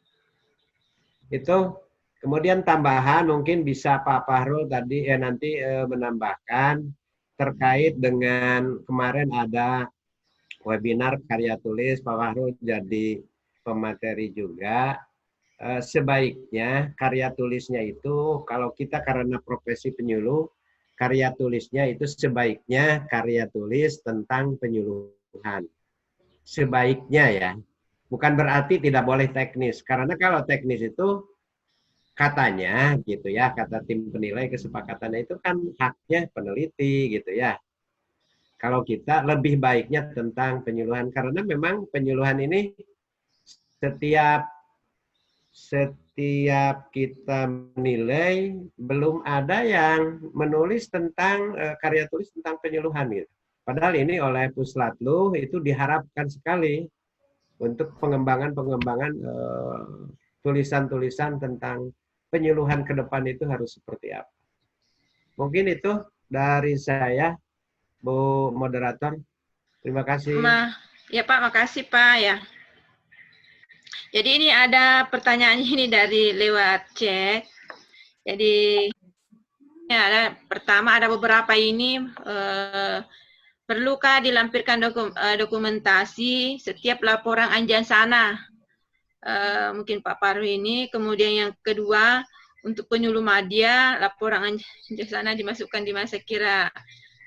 Itu kemudian tambahan mungkin bisa Pak Fahrul tadi nanti menambahkan terkait dengan kemarin ada webinar karya tulis, Pak Fahrul jadi pemateri juga. Sebaiknya karya tulisnya itu, kalau kita karena profesi penyuluh, karya tulisnya itu sebaiknya karya tulis tentang penyuluhan. Sebaiknya ya, bukan berarti tidak boleh teknis. Karena kalau teknis itu katanya gitu ya, kata tim penilai kesepakatannya itu kan haknya peneliti gitu ya. Kalau kita lebih baiknya tentang penyuluhan, karena memang penyuluhan ini setiap kita menilai belum ada yang menulis tentang karya tulis tentang penyuluhan gitu. Padahal ini oleh Puslatlu itu diharapkan sekali untuk pengembangan tulisan-tulisan tentang penyuluhan ke depan itu harus seperti apa. Mungkin itu dari saya, Bu Moderator. Terima kasih. Ya Pak, makasih Pak ya. Jadi ini ada pertanyaan ini dari lewat chat. Jadi ya, pertama ada beberapa ini, perlukah dilampirkan dokumentasi setiap laporan anjasana? Mungkin Pak Paru ini. Kemudian yang kedua, untuk penyuluh media, laporan anjasana dimasukkan di mana, saya kira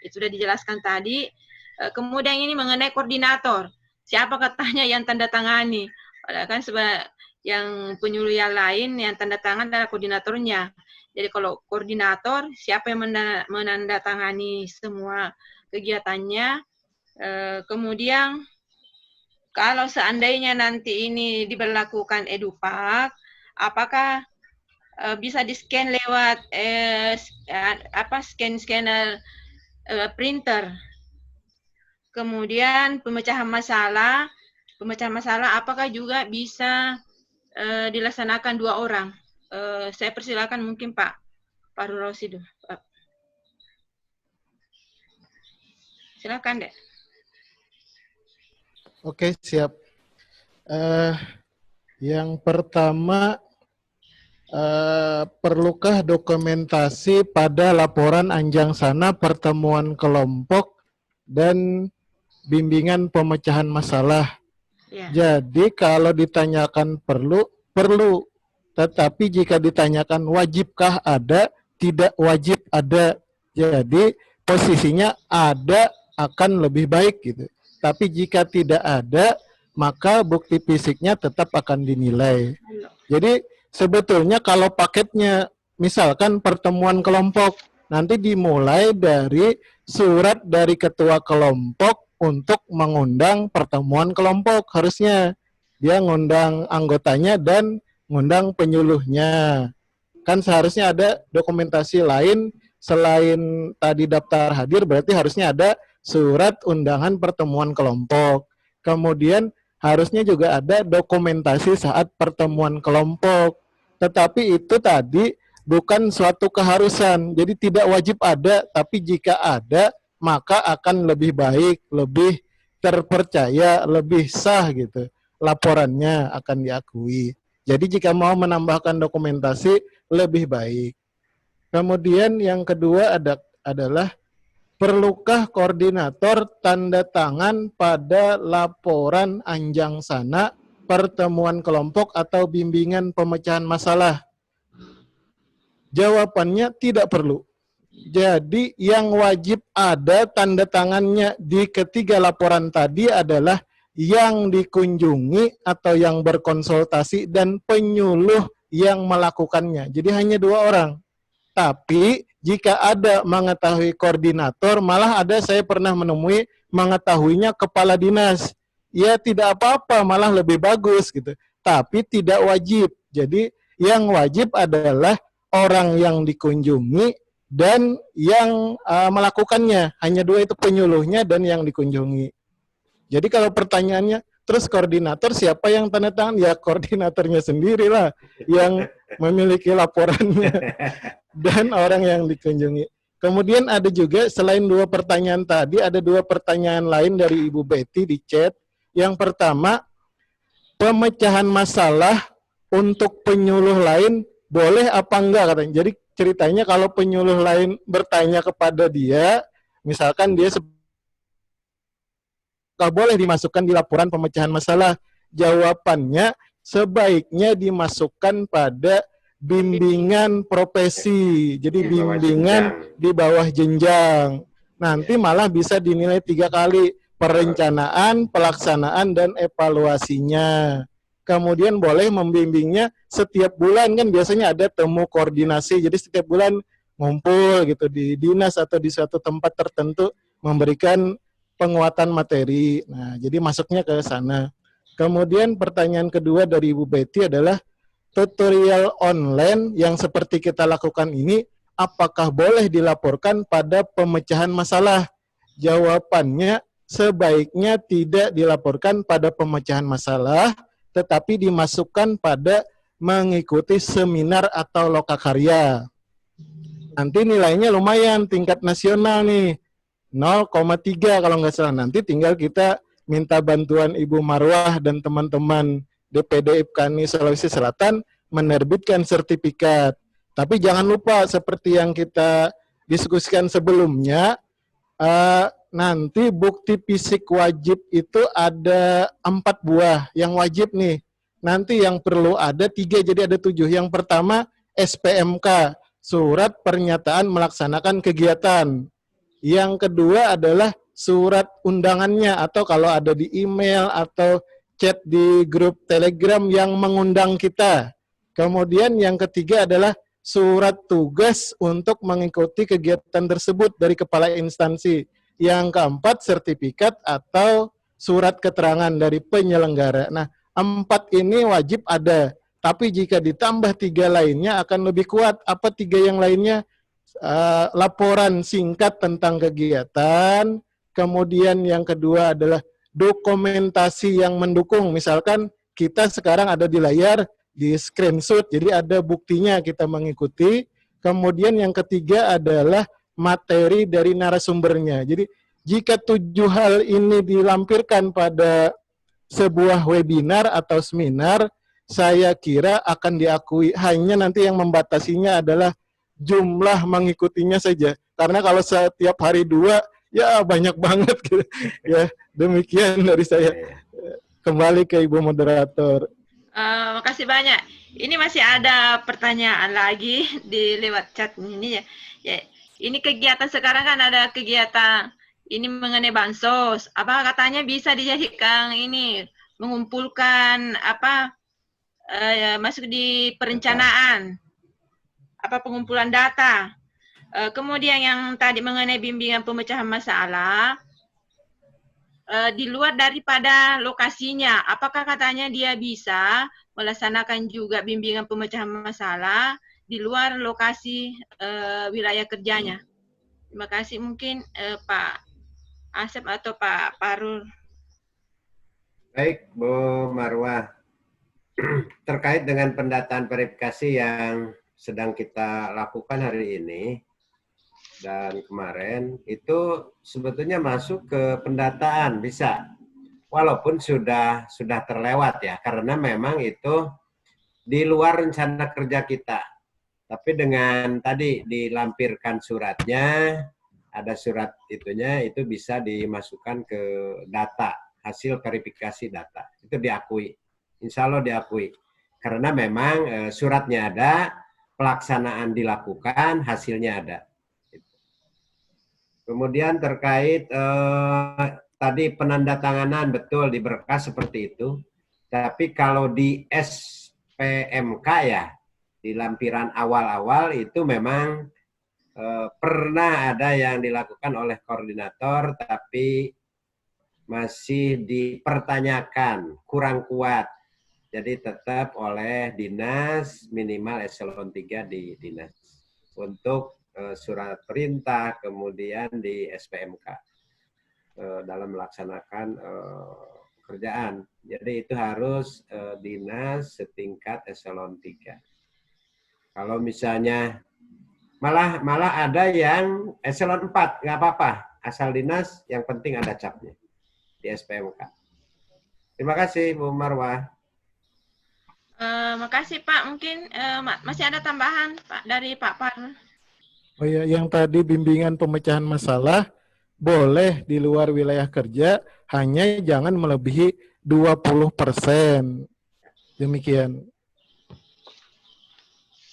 itu sudah dijelaskan tadi. Kemudian ini mengenai koordinator. Siapa katanya yang tanda tangani? Padahal kan yang penyuluh yang lain yang tanda tangan adalah koordinatornya. Jadi kalau koordinator, siapa yang menandatangani semua kegiatannya. Kemudian kalau seandainya nanti ini diberlakukan EduPak, apakah bisa di-scan lewat scanner printer. Kemudian pemecahan masalah apakah juga bisa dilaksanakan 2 orang? Saya persilakan mungkin Pak Fahrul Rasyid. Silakan deh. Oke, siap. Yang pertama, perlukah dokumentasi pada laporan anjangsana pertemuan kelompok dan bimbingan pemecahan masalah? Ya. Jadi kalau ditanyakan perlu. Tetapi jika ditanyakan wajibkah ada, tidak wajib ada. Jadi posisinya ada akan lebih baik gitu. Tapi jika tidak ada, maka bukti fisiknya tetap akan dinilai. Jadi sebetulnya kalau paketnya misalkan pertemuan kelompok, nanti dimulai dari surat dari ketua kelompok untuk mengundang pertemuan kelompok. Harusnya dia ngundang anggotanya dan ngundang penyuluhnya. Kan seharusnya ada dokumentasi lain selain tadi daftar hadir, berarti harusnya ada surat undangan pertemuan kelompok. Kemudian harusnya juga ada dokumentasi saat pertemuan kelompok. Tetapi itu tadi bukan suatu keharusan, jadi tidak wajib ada, tapi jika ada, maka akan lebih baik, lebih terpercaya, lebih sah gitu. Laporannya akan diakui. Jadi jika mau menambahkan dokumentasi, lebih baik. Kemudian yang kedua adalah perlukah koordinator tanda tangan pada laporan anjangsana pertemuan kelompok atau bimbingan pemecahan masalah? Jawabannya tidak perlu. Jadi yang wajib ada tanda tangannya di ketiga laporan tadi adalah yang dikunjungi atau yang berkonsultasi dan penyuluh yang melakukannya. Jadi hanya 2 orang. Tapi jika ada mengetahui koordinator, malah ada saya pernah menemui mengetahuinya kepala dinas. Ya tidak apa-apa, malah lebih bagus gitu. Tapi tidak wajib. Jadi yang wajib adalah orang yang dikunjungi dan yang melakukannya. Hanya dua itu, penyuluhnya dan yang dikunjungi. Jadi kalau pertanyaannya, terus koordinator siapa yang tanda tangan? Ya koordinatornya sendirilah yang memiliki laporannya dan orang yang dikunjungi. Kemudian ada juga selain dua pertanyaan tadi, ada dua pertanyaan lain dari Ibu Betty di chat. Yang pertama, pemecahan masalah untuk penyuluh lain boleh apa enggak katanya. Jadi ceritanya kalau penyuluh lain bertanya kepada dia, misalkan dia boleh dimasukkan di laporan pemecahan masalah. Jawabannya sebaiknya dimasukkan pada bimbingan profesi. Jadi bimbingan di bawah jenjang. Nanti malah bisa dinilai 3 kali, perencanaan, pelaksanaan, dan evaluasinya. Kemudian boleh membimbingnya setiap bulan, kan biasanya ada temu koordinasi. Jadi setiap bulan ngumpul gitu di dinas atau di suatu tempat tertentu memberikan penguatan materi. Nah, jadi masuknya ke sana. Kemudian pertanyaan kedua dari Ibu Betty adalah tutorial online yang seperti kita lakukan ini, apakah boleh dilaporkan pada pemecahan masalah? Jawabannya sebaiknya tidak dilaporkan pada pemecahan masalah, tetapi dimasukkan pada mengikuti seminar atau lokakarya. Nanti nilainya lumayan, tingkat nasional nih. 0,3 kalau nggak salah. Nanti tinggal kita minta bantuan Ibu Marwah dan teman-teman DPD IPKANI Sulawesi Selatan menerbitkan sertifikat. Tapi jangan lupa seperti yang kita diskusikan sebelumnya, nanti bukti fisik wajib itu ada 4 buah yang wajib nih. Nanti yang perlu ada 3, jadi ada 7. Yang pertama SPMK, surat pernyataan melaksanakan kegiatan. Yang kedua adalah surat undangannya, atau kalau ada di email atau chat di grup Telegram yang mengundang kita. Kemudian yang ketiga adalah surat tugas untuk mengikuti kegiatan tersebut dari kepala instansi. Yang keempat, sertifikat atau surat keterangan dari penyelenggara. Nah, 4 ini wajib ada. Tapi jika ditambah 3 lainnya akan lebih kuat. Apa 3 yang lainnya? Laporan singkat tentang kegiatan, kemudian yang kedua adalah dokumentasi yang mendukung. Misalkan kita sekarang ada di layar, di screenshot, jadi ada buktinya kita mengikuti. Kemudian yang ketiga adalah materi dari narasumbernya. Jadi jika 7 hal ini dilampirkan pada sebuah webinar atau seminar, saya kira akan diakui. Hanya nanti yang membatasinya adalah jumlah mengikutinya saja. Karena kalau setiap hari 2, ya banyak banget gitu. Ya, demikian dari saya. Kembali ke Ibu Moderator. Makasih banyak. Ini masih ada pertanyaan lagi di lewat chat ini ya. Ya, ini kegiatan sekarang kan ada kegiatan ini mengenai bansos. Apa katanya bisa dijadikan ini mengumpulkan apa masuk di perencanaan, apa pengumpulan data. Kemudian yang tadi mengenai bimbingan pemecahan masalah, di luar daripada lokasinya, apakah katanya dia bisa melaksanakan juga bimbingan pemecahan masalah di luar lokasi wilayah kerjanya? Terima kasih. Mungkin Pak Asep atau Pak Parul. Baik, Bu Marwah. Terkait dengan pendataan verifikasi yang sedang kita lakukan hari ini dan kemarin, itu sebetulnya masuk ke pendataan, bisa. Walaupun sudah terlewat ya, karena memang itu di luar rencana kerja kita. Tapi dengan tadi dilampirkan suratnya, ada surat itunya, itu bisa dimasukkan ke data, hasil verifikasi data. Itu diakui, insya Allah diakui. Karena memang suratnya ada, pelaksanaan dilakukan, hasilnya ada. Kemudian terkait tadi penandatanganan, betul di berkas seperti itu. Tapi kalau di SPMK ya, di lampiran awal-awal itu memang pernah ada yang dilakukan oleh koordinator, tapi masih dipertanyakan, kurang kuat. Jadi tetap oleh dinas, minimal eselon 3 di dinas. Untuk surat perintah, kemudian di SPMK dalam melaksanakan pekerjaan. Jadi itu harus dinas setingkat eselon 3. Kalau misalnya malah ada yang eselon 4, nggak apa-apa, asal dinas yang penting ada capnya di SPMK. Terima kasih Bu Marwah. Makasih Pak, mungkin masih ada tambahan Pak dari Pak Par. Oh ya, yang tadi bimbingan pemecahan masalah boleh di luar wilayah kerja, hanya jangan melebihi 20%. Demikian.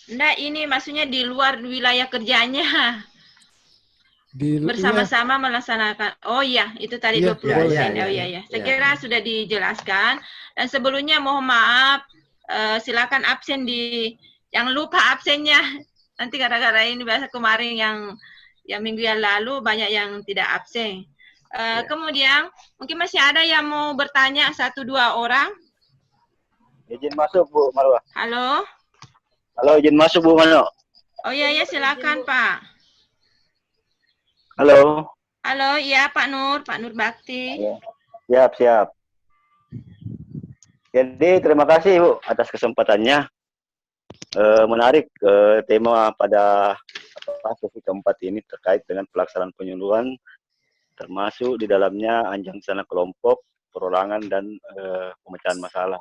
Enggak, ini maksudnya di luar wilayah kerjanya. Bersama-sama melaksanakan. Oh iya, itu tadi 20%. Oh iya. Saya kira sudah dijelaskan. Dan sebelumnya mohon maaf, silakan absen jangan lupa absennya. Nanti gara-gara ini biasa kemarin yang minggu yang lalu banyak yang tidak absen. Kemudian mungkin masih ada yang mau bertanya 1-2 orang. Izin masuk Bu Marwah. Halo. Halo, izin masuk Bu Mano. Oh iya, silakan Pak. Halo. Halo, iya Pak Nur Bakti. Ya. Siap. Jadi terima kasih Bu atas kesempatannya. Menarik tema pada sesi keempat ini terkait dengan pelaksanaan penyuluhan, termasuk di dalamnya anjang sana kelompok, perorangan dan pemecahan masalah.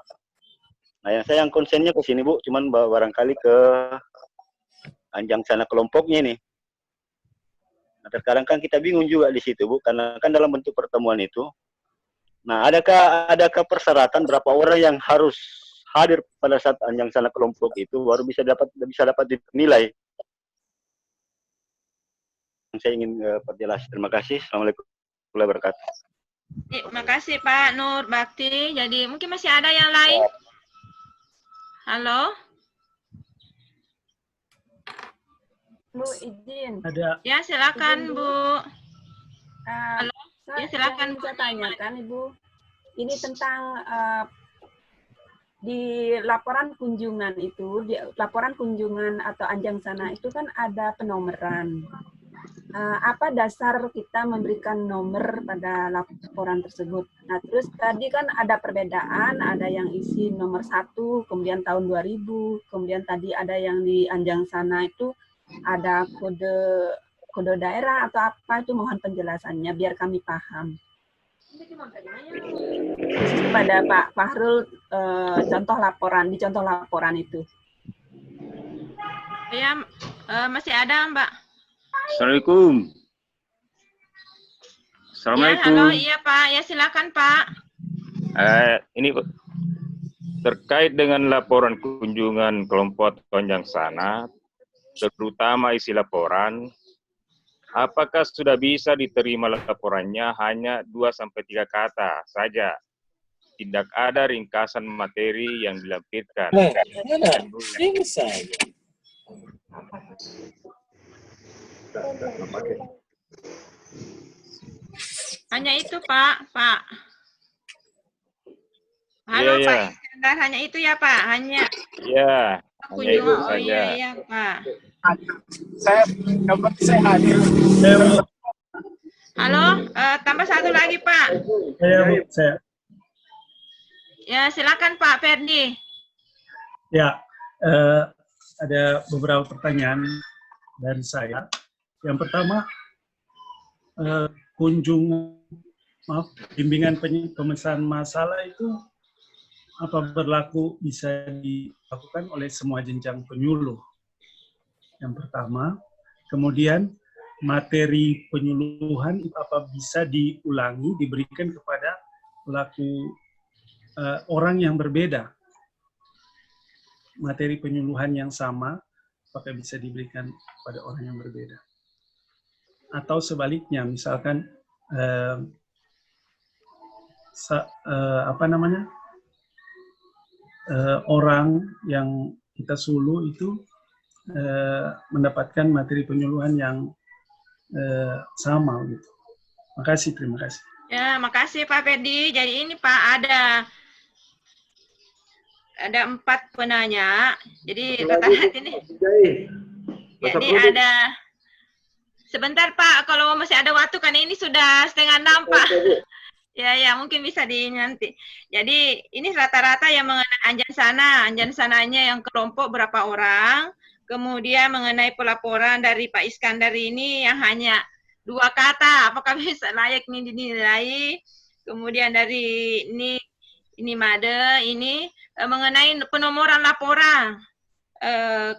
Nah, yang konsennya ke sini Bu, cuman barangkali ke anjang sana kelompoknya nih. Nah, terkadang kan kita bingung juga di situ Bu, karena kan dalam bentuk pertemuan itu. Nah, adakah persyaratan berapa orang yang harus hadir pada saat anjang sana kelompok itu baru bisa dapat dinilai? Saya ingin perjelas. Terima kasih. Assalamualaikum warahmatullahi wabarakatuh. Terima kasih Pak Nur Bakti. Jadi mungkin masih ada yang lain? Halo? Bu, izin. Ada. Ya, silakan izin, Bu. Halo. Ya, silakan Bu. Saya tanyakan Ibu. Ini tentang di laporan kunjungan itu, di laporan kunjungan atau anjang sana itu kan ada penomoran. Apa dasar kita memberikan nomor pada laporan tersebut? Nah, terus tadi kan ada perbedaan, ada yang isi nomor 1, kemudian tahun 2000, kemudian tadi ada yang di anjang sana itu ada kode daerah atau apa, itu mohon penjelasannya biar kami paham. Khusus kepada Pak Fahrul, di contoh laporan itu. Ya, masih ada Mbak. Assalamualaikum. Assalamualaikum. Ya, halo, iya Pak. Ya, silakan Pak. Ini terkait dengan laporan kunjungan kelompok anjang sana, terutama isi laporan, apakah sudah bisa diterima laporannya hanya 2-3 kata saja? Tidak ada ringkasan materi yang dilampirkan. Hanya itu Pak. Halo Iya, Pak ya. Iskandar, hanya itu ya Pak? Hanya itu oh saja. iya Pak. Saya hadir. Halo, tambah satu lagi Pak. Saya. Ya, silakan Pak Ferdi. Ya, ada beberapa pertanyaan dari saya. Yang pertama, bimbingan pemecahan masalah itu apa berlaku bisa dilakukan oleh semua jenjang penyuluh? Yang pertama. Kemudian, materi penyuluhan apa bisa diulangi, diberikan kepada pelaku orang yang berbeda. Materi penyuluhan yang sama, apakah bisa diberikan kepada orang yang berbeda? Atau sebaliknya, misalkan orang yang kita Sulu itu mendapatkan materi penyuluhan yang sama gitu. Makasih, terima kasih. Ya, makasih Pak Ferdi. Jadi ini Pak ada 4 penanya. Jadi rata-rata ini. Jadi ada sebentar Pak, kalau masih ada waktu kan ini sudah 5:30 Pak. Ya mungkin bisa nanti. Jadi ini rata-rata yang mengenai anjan sananya yang kelompok berapa orang. Kemudian mengenai pelaporan dari Pak Iskandar ini yang hanya 2 kata, apakah bisa layak dinilai. Kemudian dari ini Made ini mengenai penomoran laporan.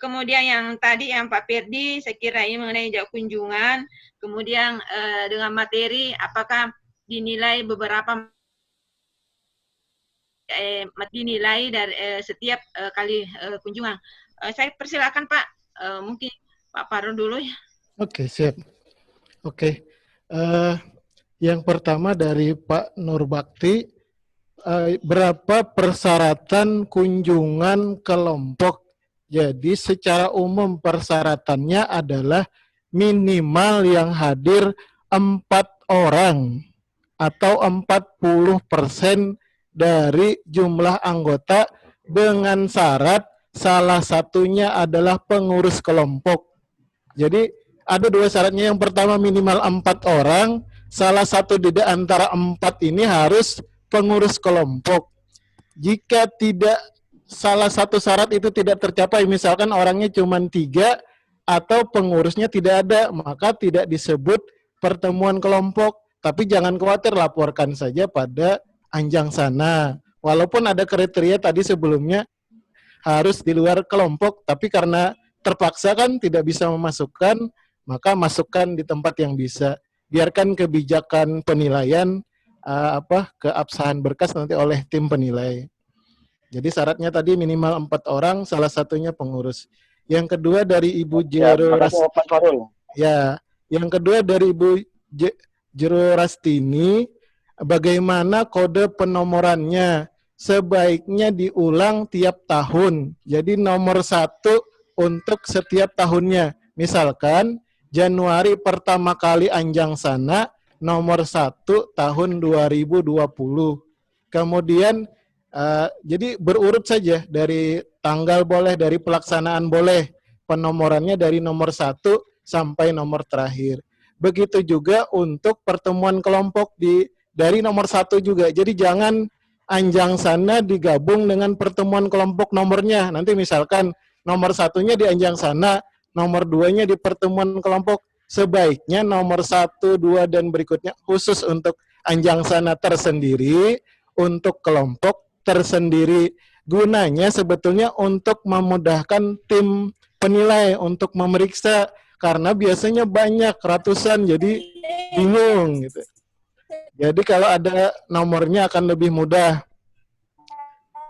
Kemudian yang tadi yang Pak Ferdi saya kira ini mengenai jawab kunjungan. Kemudian dengan materi apakah dinilai beberapa dinilai dari setiap kali kunjungan. Saya persilakan Pak, mungkin Pak Paro dulu ya. Oke, siap. Oke, yang pertama dari Pak Nurbakti, berapa persyaratan kunjungan kelompok? Jadi secara umum persyaratannya adalah minimal yang hadir 4 orang atau 40% dari jumlah anggota dengan syarat salah satunya adalah pengurus kelompok. Jadi ada 2 syaratnya. Yang pertama minimal 4 orang, salah satu di antara 4 ini harus pengurus kelompok. Jika tidak salah satu syarat itu tidak tercapai, misalkan orangnya cuma 3 atau pengurusnya tidak ada, maka tidak disebut pertemuan kelompok. Tapi jangan khawatir, laporkan saja pada Anjang Sana. Walaupun ada kriteria tadi sebelumnya harus di luar kelompok, tapi karena terpaksa kan tidak bisa memasukkan, maka masukkan di tempat yang bisa. Biarkan kebijakan penilaian keabsahan berkas nanti oleh tim penilai. Jadi syaratnya tadi minimal 4 orang, salah satunya pengurus. Yang kedua dari Ibu Jero yang kedua dari Ibu Jero Rastini, bagaimana kode penomorannya? Sebaiknya diulang tiap tahun. Jadi nomor 1 untuk setiap tahunnya. Misalkan Januari pertama kali Anjang Sana, nomor 1 tahun 2020. Kemudian jadi berurut saja, dari tanggal boleh, dari pelaksanaan boleh, penomorannya dari nomor 1 sampai nomor terakhir. Begitu juga untuk pertemuan kelompok dari nomor 1 juga. Jadi jangan Anjang Sana digabung dengan pertemuan kelompok nomornya. Nanti misalkan nomor 1-nya di Anjang Sana, nomor 2-nya di pertemuan kelompok. Sebaiknya nomor 1, 2, dan berikutnya khusus untuk Anjang Sana tersendiri, untuk kelompok tersendiri. Gunanya sebetulnya untuk memudahkan tim penilai untuk memeriksa, karena biasanya banyak, ratusan, jadi bingung gitu. Jadi kalau ada nomornya akan lebih mudah.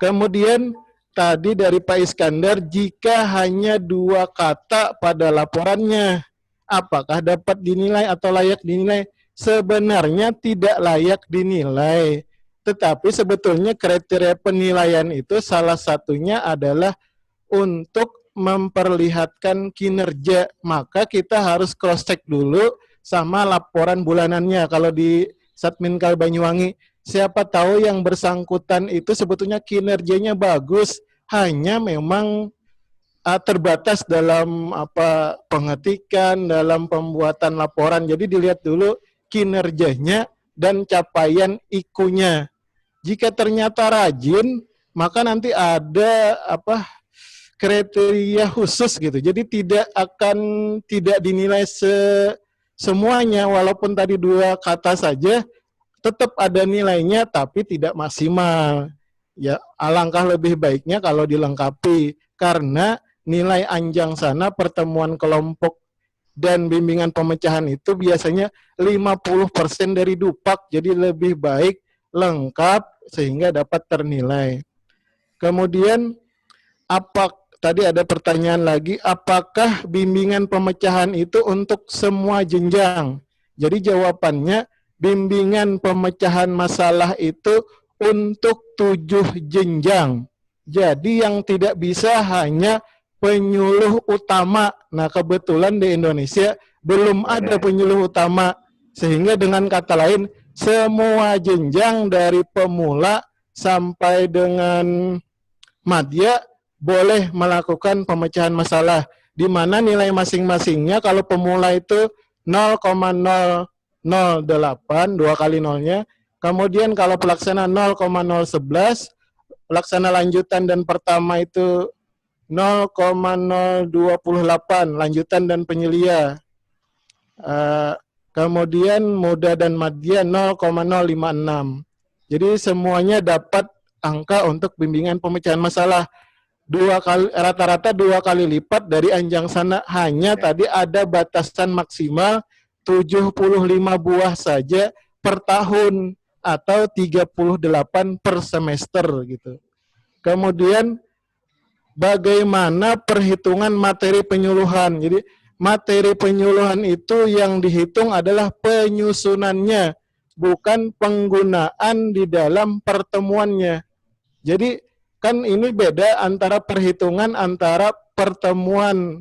Kemudian tadi dari Pak Iskandar, jika hanya 2 kata pada laporannya, apakah dapat dinilai atau layak dinilai? Sebenarnya tidak layak dinilai. Tetapi sebetulnya kriteria penilaian itu salah satunya adalah untuk memperlihatkan kinerja. Maka kita harus cross-check dulu sama laporan bulanannya. Kalau di Satminkal Banyuwangi, siapa tahu yang bersangkutan itu sebetulnya kinerjanya bagus, hanya memang terbatas dalam pengetikan, dalam pembuatan laporan. Jadi dilihat dulu kinerjanya dan capaian IQ-nya. Jika ternyata rajin, maka nanti ada kriteria khusus gitu. Jadi tidak dinilai semuanya, walaupun tadi 2 kata saja, tetap ada nilainya tapi tidak maksimal. Ya, alangkah lebih baiknya kalau dilengkapi, karena nilai Anjang Sana, pertemuan kelompok dan bimbingan pemecahan itu biasanya 50% dari Dupak, jadi lebih baik lengkap sehingga dapat ternilai. Kemudian tadi ada pertanyaan lagi, apakah bimbingan pemecahan itu untuk semua jenjang? Jadi jawabannya, bimbingan pemecahan masalah itu untuk 7 jenjang. Jadi yang tidak bisa hanya penyuluh utama. Nah, kebetulan di Indonesia belum ada penyuluh utama. Sehingga dengan kata lain, semua jenjang dari pemula sampai dengan madya boleh melakukan pemecahan masalah. Di mana nilai masing-masingnya kalau pemula itu 0,008, 2 kali nolnya. Kemudian kalau pelaksana 0,011, pelaksana lanjutan dan pertama itu 0,028, lanjutan dan penyelia. Kemudian muda dan madya 0,056. Jadi semuanya dapat angka untuk bimbingan pemecahan masalah. Rata-rata 2 kali lipat dari anjang sana. Hanya tadi ada batasan maksimal 75 buah saja per tahun atau 38 per semester gitu. Kemudian bagaimana perhitungan materi penyuluhan. Jadi materi penyuluhan itu yang dihitung adalah penyusunannya, bukan penggunaan di dalam pertemuannya. Jadi kan ini beda antara perhitungan antara pertemuan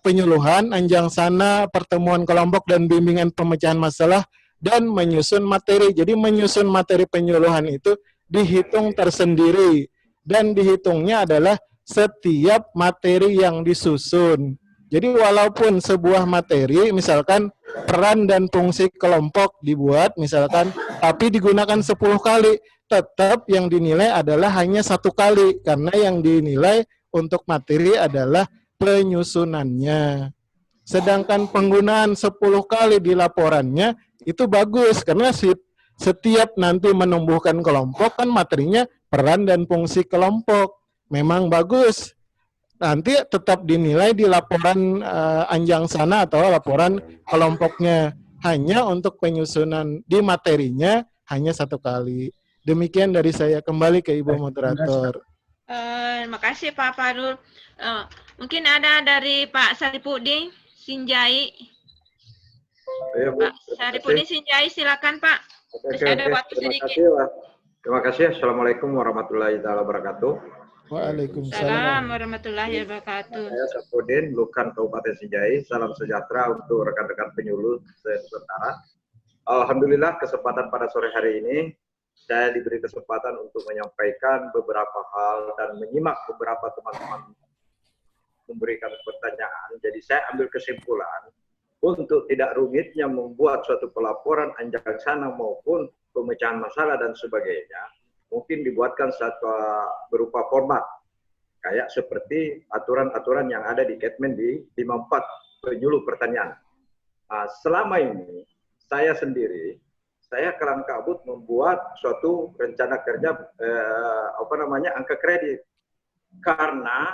penyuluhan, anjang sana, pertemuan kelompok dan bimbingan pemecahan masalah, dan menyusun materi. Jadi menyusun materi penyuluhan itu dihitung tersendiri. Dan dihitungnya adalah setiap materi yang disusun. Jadi walaupun sebuah materi, misalkan peran dan fungsi kelompok dibuat, misalkan, tapi digunakan 10 kali, tetap yang dinilai adalah hanya 1 kali. Karena yang dinilai untuk materi adalah penyusunannya. Sedangkan penggunaan 10 kali di laporannya, itu bagus karena setiap nanti menumbuhkan kelompok kan materinya peran dan fungsi kelompok. Memang bagus. Nanti tetap dinilai di laporan anjang sana atau laporan kelompoknya. Hanya untuk penyusunan di materinya hanya 1 kali. Demikian dari saya. Kembali ke Ibu Moderator. Terima kasih Pak Farul. Mungkin ada dari Pak Saripudin Sinjai. Pak Saripudin Sinjai, silakan Pak. Masih ada waktu sedikit. Terima kasih. Assalamualaikum warahmatullahi wabarakatuh. Waalaikumsalam warahmatullahi wabarakatuh. Saya Saripudin, Lukan Kabupaten Sinjai. Salam sejahtera untuk rekan-rekan penyuluh sementara. Alhamdulillah kesempatan pada sore hari ini saya diberi kesempatan untuk menyampaikan beberapa hal dan menyimak beberapa teman-teman memberikan pertanyaan. Jadi saya ambil kesimpulan untuk tidak rumitnya membuat suatu pelaporan anjang sana maupun pemecahan masalah dan sebagainya, mungkin dibuatkan satu berupa format kayak seperti aturan-aturan yang ada di Ketmen di 54 penyuluh pertanian. Selama ini saya sendiri, saya kelam kabut membuat suatu rencana kerja angka kredit, karena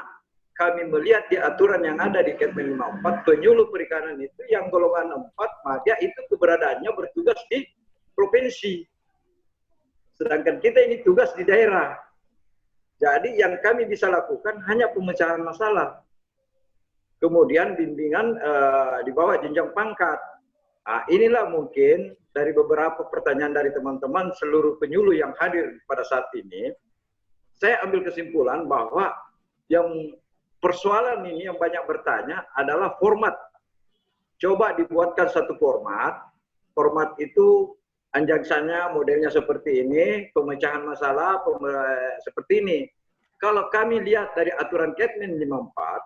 kami melihat di aturan yang ada di Ketmen 54 penyuluh perikanan itu yang golongan 4 madya itu keberadaannya bertugas di provinsi, sedangkan kita ini tugas di daerah. Jadi yang kami bisa lakukan hanya pemecahan masalah, kemudian bimbingan di bawah jenjang pangkat. Inilah mungkin dari beberapa pertanyaan dari teman-teman seluruh penyuluh yang hadir pada saat ini, saya ambil kesimpulan bahwa yang persoalan ini yang banyak bertanya adalah format. Coba dibuatkan satu format. Format itu anjangsannya modelnya seperti ini, pemecahan masalah seperti ini. Kalau kami lihat dari aturan Ketmen 54,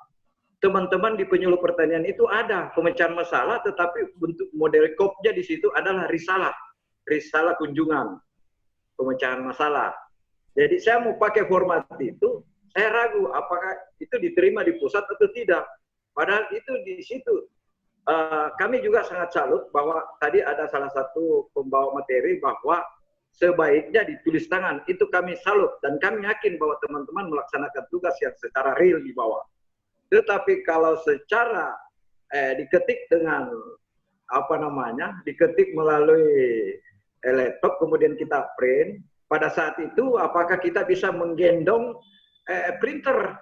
teman-teman di penyuluh pertanian itu ada pemecahan masalah, tetapi bentuk model kopnya di situ adalah risalah kunjungan, pemecahan masalah. Jadi saya mau pakai format itu, saya ragu apakah itu diterima di pusat atau tidak. Padahal itu di situ kami juga sangat salut bahwa tadi ada salah satu pembawa materi bahwa sebaiknya ditulis tangan. Itu kami salut dan kami yakin bahwa teman-teman melaksanakan tugas yang secara real di bawah. Tetapi kalau secara diketik dengan diketik melalui laptop kemudian kita print, pada saat itu apakah kita bisa menggendong printer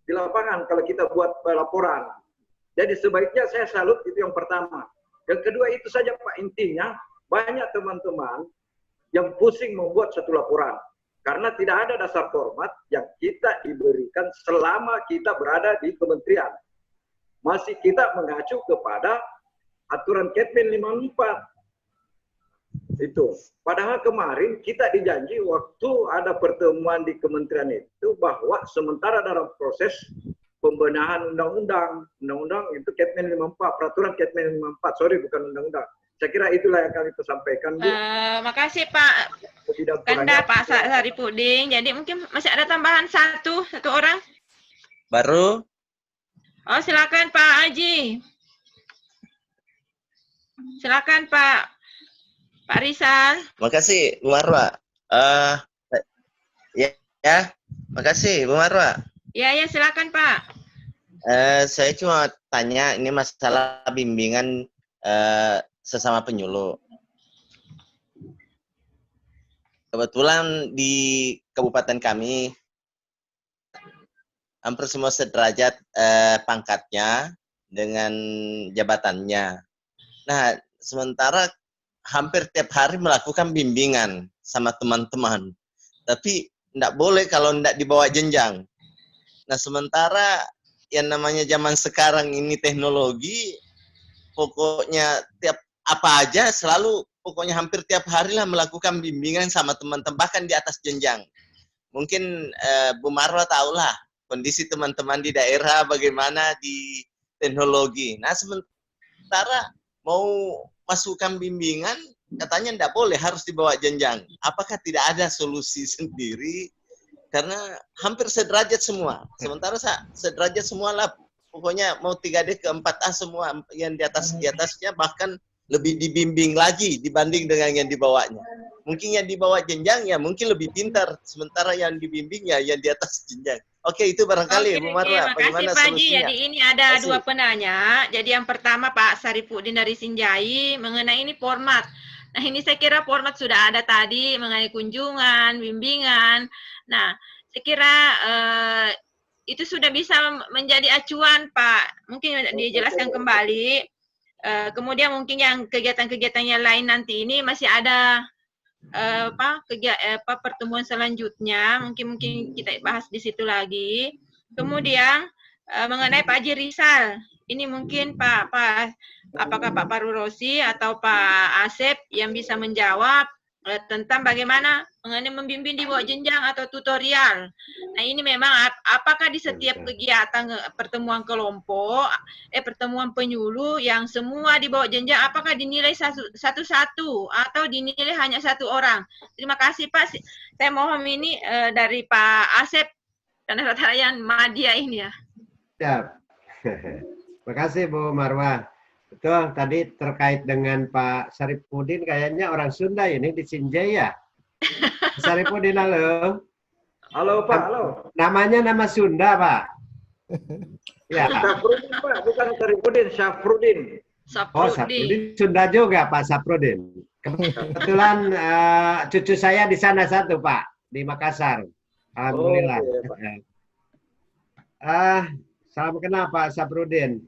di lapangan kalau kita buat laporan. Jadi sebaiknya saya salut, itu yang pertama. Yang kedua itu saja Pak, intinya banyak teman-teman yang pusing membuat satu laporan. Karena tidak ada dasar format yang kita diberikan selama kita berada di kementerian. Masih kita mengacu kepada aturan Kepmen 54. Itu. Padahal kemarin kita dijanji waktu ada pertemuan di kementerian itu bahwa sementara dalam proses pembenahan undang-undang itu Kepmen 54, peraturan Kepmen 54, sorry bukan undang-undang. Saya kira itulah yang kami sampaikan, Bu. Makasih Pak Kanda, Pak Saripudin. Jadi mungkin masih ada tambahan satu orang. Baru. Oh, silakan Pak Haji. Silakan Pak Rizal. Makasih Bu Marwa. Ya, makasih Bu Marwa. Ya, silakan Pak. Saya cuma tanya ini masalah bimbingan sesama penyuluh. Kebetulan di kabupaten kami hampir semua sederajat pangkatnya dengan jabatannya. Nah, sementara hampir tiap hari melakukan bimbingan sama teman-teman. Tapi tidak boleh kalau tidak dibawa jenjang. Nah, sementara yang namanya zaman sekarang ini teknologi, pokoknya tiap apa aja selalu, pokoknya hampir tiap hari lah melakukan bimbingan sama teman-teman, bahkan di atas jenjang. Mungkin Bu Marwa tahulah kondisi teman-teman di daerah bagaimana di teknologi. Nah, sementara mau masukkan bimbingan, katanya tidak boleh, harus dibawa jenjang. Apakah tidak ada solusi sendiri? Karena hampir sederajat semua. Sementara sederajat semua lah. Pokoknya mau 3D ke 4A semua yang di atasnya bahkan lebih dibimbing lagi dibanding dengan yang dibawanya. Mungkin yang dibawa jenjang ya mungkin lebih pintar. Sementara yang dibimbing ya yang di atas jenjang. Oke, itu barangkali Bu Marwa. Bagaimana solusinya? Jadi ini ada dua penanya. Jadi yang pertama Pak Saripudin dari Sinjai mengenai ini format. Nah, ini saya kira format sudah ada tadi mengenai kunjungan, bimbingan. Nah, saya kira itu sudah bisa menjadi acuan, Pak. Mungkin dijelaskan kembali. Kemudian mungkin yang kegiatan-kegiatan yang lain nanti ini masih ada pertemuan selanjutnya. Mungkin kita bahas di situ lagi. Kemudian mengenai Pak Haji Rizal. Ini mungkin apakah Pak Paru Rosi atau Pak Asep yang bisa menjawab tentang bagaimana mengenai membimbing di bawah jenjang atau tutorial. Nah, ini memang apakah di setiap kegiatan pertemuan kelompok, pertemuan penyuluh yang semua di bawah jenjang, apakah dinilai satu-satu atau dinilai hanya satu orang? Terima kasih Pak. Saya mohon ini dari Pak Asep dan yang Madia ini ya. Siap. Terima kasih Bu Marwa. Betul, tadi terkait dengan Pak Saripudin, kayaknya orang Sunda ini di Sinjai ya. Saripudin, halo. Halo Pak, halo. Namanya nama Sunda Pak. Ya. Syafrudin Pak, bukan Saripudin, Syafrudin. Oh, Syafrudin Sunda juga Pak Syafrudin. Kebetulan cucu saya di sana satu Pak, di Makassar. Alhamdulillah. Salam kenal Pak Syafrudin.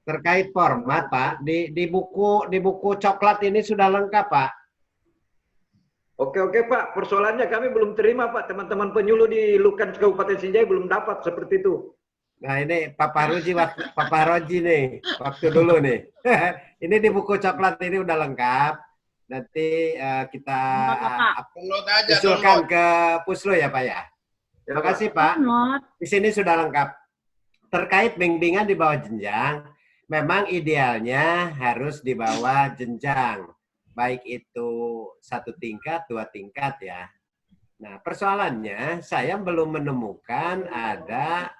Terkait format Pak, di buku coklat ini sudah lengkap Pak. Oke Pak, persoalannya kami belum terima Pak, teman-teman penyuluh di Lukan Kabupaten Sinjai belum dapat seperti itu. Nah ini Pak Paroji nih, waktu dulu nih. Ini di buku coklat ini udah lengkap. Nanti kita usulkan ke Puslo ya Pak ya. Terima kasih Pak. Di sini sudah lengkap. Terkait bimbingan di bawah jenjang, memang idealnya harus di bawah jenjang. Baik itu 1 tingkat, 2 tingkat ya. Nah persoalannya saya belum menemukan ada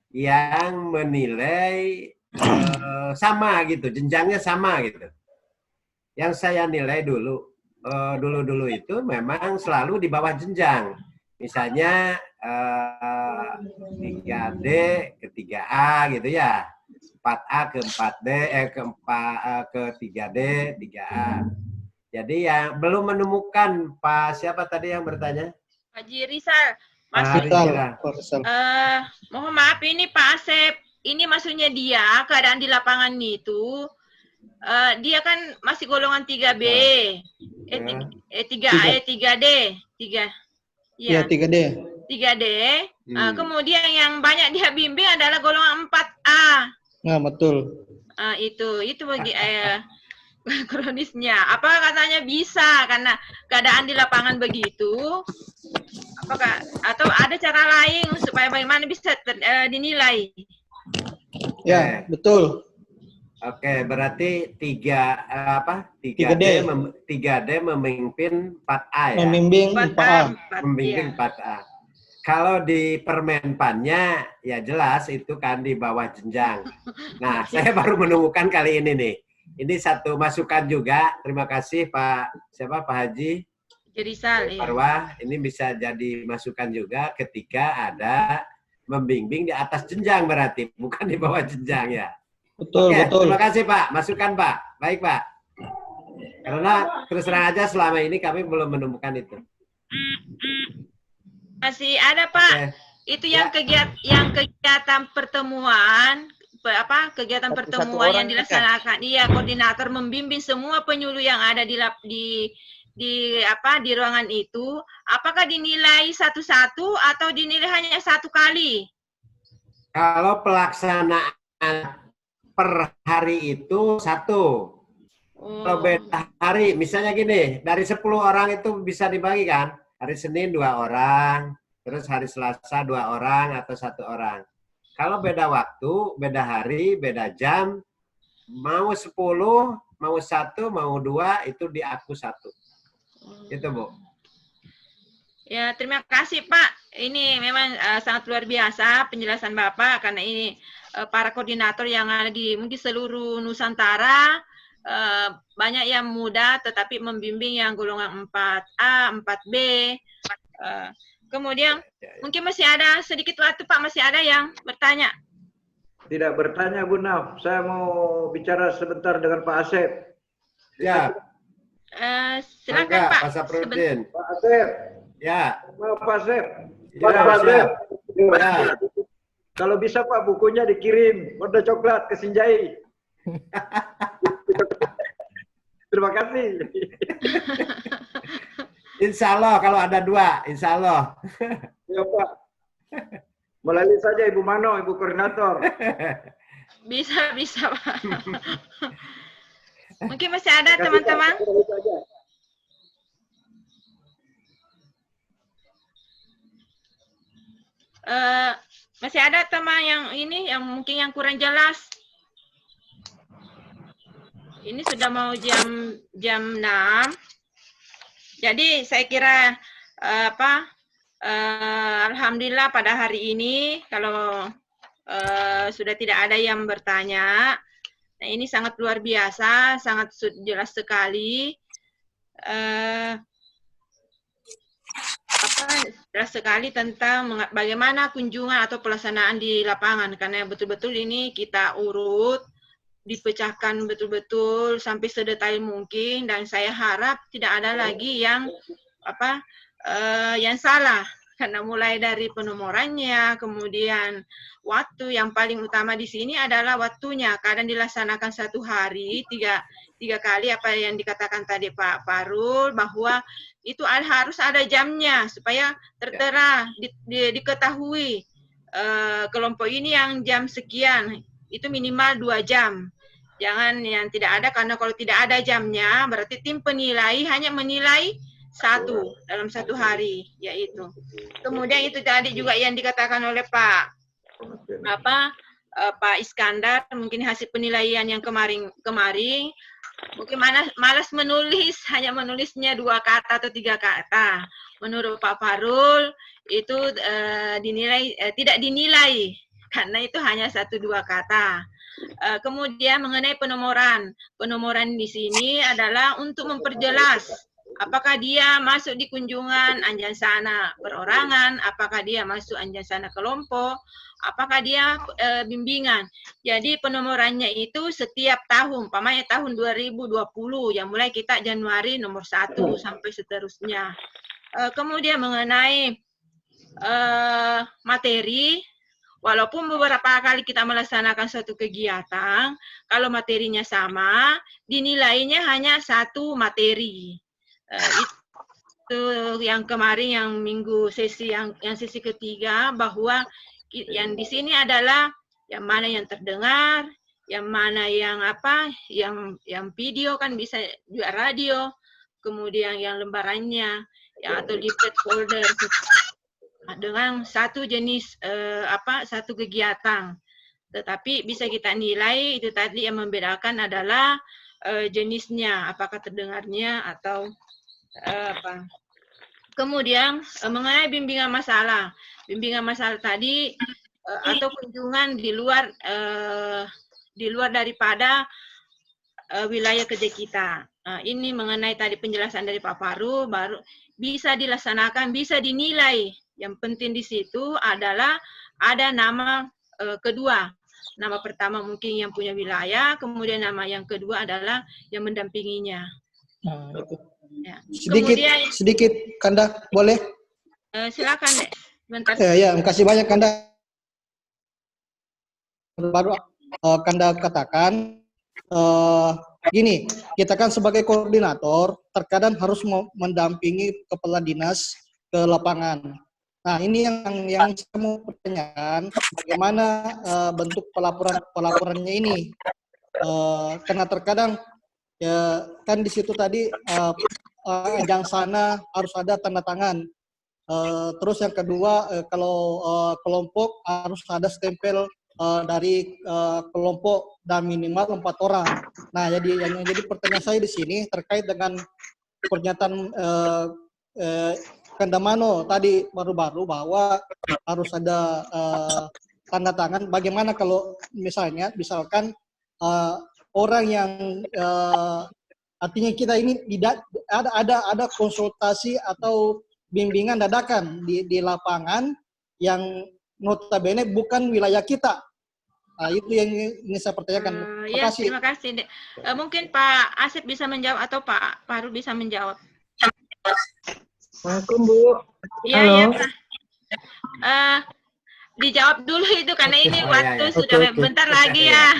yang menilai sama gitu, jenjangnya sama gitu. Yang saya nilai dulu itu memang selalu di bawah jenjang. Misalnya 3D ke 3A gitu ya. 4A ke 4D, ke 3D, 3A. Jadi ya belum menemukan Pak siapa tadi yang bertanya? Pak Haji Rizal. Mohon maaf ini Pak Asep. Ini maksudnya dia keadaan di lapangan itu dia kan masih golongan 3B. 3A, 3D, 3. Ya, 3D. 3D. Kemudian yang banyak dia bimbing adalah golongan 4A. Nah, betul. Itu bagi kronisnya. Apa katanya bisa karena keadaan di lapangan begitu? Apakah atau ada cara lain supaya bagaimana bisa dinilai? Ya, betul. Oke, berarti 3D memimpin 4A ya? Membimbing 4A. Membimbing 4A. Kalau di permenpannya ya jelas itu kan di bawah jenjang. Nah, saya baru menemukan kali ini nih. Ini satu masukan juga. Terima kasih Pak Haji Rizal. Marwah. Ini bisa jadi masukan juga ketika ada membimbing di atas jenjang berarti, bukan di bawah jenjang ya. Betul, Oke, betul. terima kasih Pak. Masukan Pak. Baik Pak. Karena terus terang aja selama ini kami belum menemukan itu. Masih ada Pak. Itu yang kegiatan pertemuan, kegiatan pertemuan yang dilaksanakan. Iya, koordinator membimbing semua penyuluh yang ada di ruangan itu. Apakah dinilai satu-satu atau dinilai hanya satu kali? Kalau pelaksanaan per hari itu satu. Kalau beda hari, misalnya gini, dari 10 orang itu bisa dibagi kan? Hari Senin 2 orang, terus hari Selasa 2 orang atau 1 orang. Kalau beda waktu, beda hari, beda jam, mau 10, mau 1, mau 2, itu di aku 1. Itu Bu. Ya, terima kasih Pak. Ini memang sangat luar biasa penjelasan Bapak karena ini para koordinator yang ada di mungkin seluruh Nusantara banyak yang muda tetapi membimbing yang golongan 4A, 4B. Kemudian mungkin masih ada sedikit waktu Pak, masih ada yang bertanya. Tidak bertanya Bu Naf, saya mau bicara sebentar dengan Pak Asep. Ya. Silakan Pak. Pak Saprudin. Pak Asep. Ya. Pak Asep. Ya, Pak Asep. Ya. Kalau bisa Pak bukunya dikirim warna coklat ke Sinjai. Terima kasih. Insya Allah kalau ada 2, insya Allah. Ya Pak. Melalui saja Ibu Mano, Ibu Koordinator. Bisa Pak. Mungkin masih ada teman-teman. Masih ada teman yang ini yang mungkin yang kurang jelas. Ini sudah mau jam 6. Jadi saya kira alhamdulillah pada hari ini kalau sudah tidak ada yang bertanya. Nah, ini sangat luar biasa, sangat jelas sekali. Jelas sekali tentang bagaimana kunjungan atau pelaksanaan di lapangan, karena betul-betul ini kita urut, dipecahkan betul-betul sampai sedetail mungkin, dan saya harap tidak ada lagi yang yang salah, karena mulai dari penomorannya, kemudian waktu yang paling utama di sini adalah waktunya. Kadang dilaksanakan 1 hari 3 kali apa yang dikatakan tadi Pak Farul, bahwa itu harus ada jamnya supaya tertera diketahui kelompok ini yang jam sekian itu minimal 2 jam. Jangan yang tidak ada, karena kalau tidak ada jamnya berarti tim penilai hanya menilai 1 dalam 1 hari, yaitu. Kemudian itu tadi juga yang dikatakan oleh Pak Iskandar, mungkin hasil penilaian yang kemarin mungkin malas menulis, hanya menulisnya 2 kata atau 3 kata. Menurut Pak Farul itu tidak dinilai karena itu hanya 1-2 kata. Kemudian mengenai penomoran di sini adalah untuk memperjelas apakah dia masuk di kunjungan anjansana perorangan, apakah dia masuk anjansana kelompok, apakah dia bimbingan. Jadi penomorannya itu setiap tahun, umpamanya tahun 2020 yang mulai kita Januari nomor 1 sampai seterusnya. Kemudian mengenai materi, walaupun beberapa kali kita melaksanakan suatu kegiatan, kalau materinya sama, dinilainya hanya 1 materi. Itu yang kemarin yang minggu sesi yang sesi ketiga, bahwa yang di sini adalah yang mana yang terdengar, yang mana yang yang video kan bisa juga radio, kemudian yang lembarannya ya atau leaflet folder dengan satu jenis satu kegiatan. Tetapi bisa kita nilai itu tadi yang membedakan adalah jenisnya, apakah terdengarnya atau apa. Kemudian mengenai bimbingan masalah tadi atau kunjungan di luar daripada wilayah kerja kita. Ini mengenai tadi penjelasan dari Pak Faru, baru bisa dilaksanakan, bisa dinilai. Yang penting di situ adalah ada nama kedua. Nama pertama mungkin yang punya wilayah, kemudian nama yang kedua adalah yang mendampinginya. Nah, itu. Ya. Sedikit Kanda, boleh? Silakan, Dek. Bentar. Ya, makasih banyak Kanda. Baru Kanda katakan, gini, kita kan sebagai koordinator terkadang harus mendampingi kepala dinas ke lapangan. Nah, ini yang saya mau pertanyakan, bagaimana bentuk pelaporannya ini? Karena terkadang ya kan di situ tadi ajang sana harus ada tanda tangan. Terus yang kedua, kalau kelompok harus ada stempel dari kelompok dan minimal 4 orang. Nah, jadi pertanyaan saya di sini terkait dengan pernyataan Kandamano tadi baru-baru bahwa harus ada tanda tangan. Bagaimana kalau misalkan orang yang artinya kita ini tidak ada konsultasi atau bimbingan dadakan di lapangan yang notabene bukan wilayah kita. Nah, itu yang ingin saya pertanyakan. Ya, terima kasih, Dek. Mungkin Pak Asep bisa menjawab atau Pak Faru bisa menjawab. Assalamualaikum, Bu. Iya, iya, Pak. Dijawab dulu itu karena ini waktu sudah bentar lagi ya.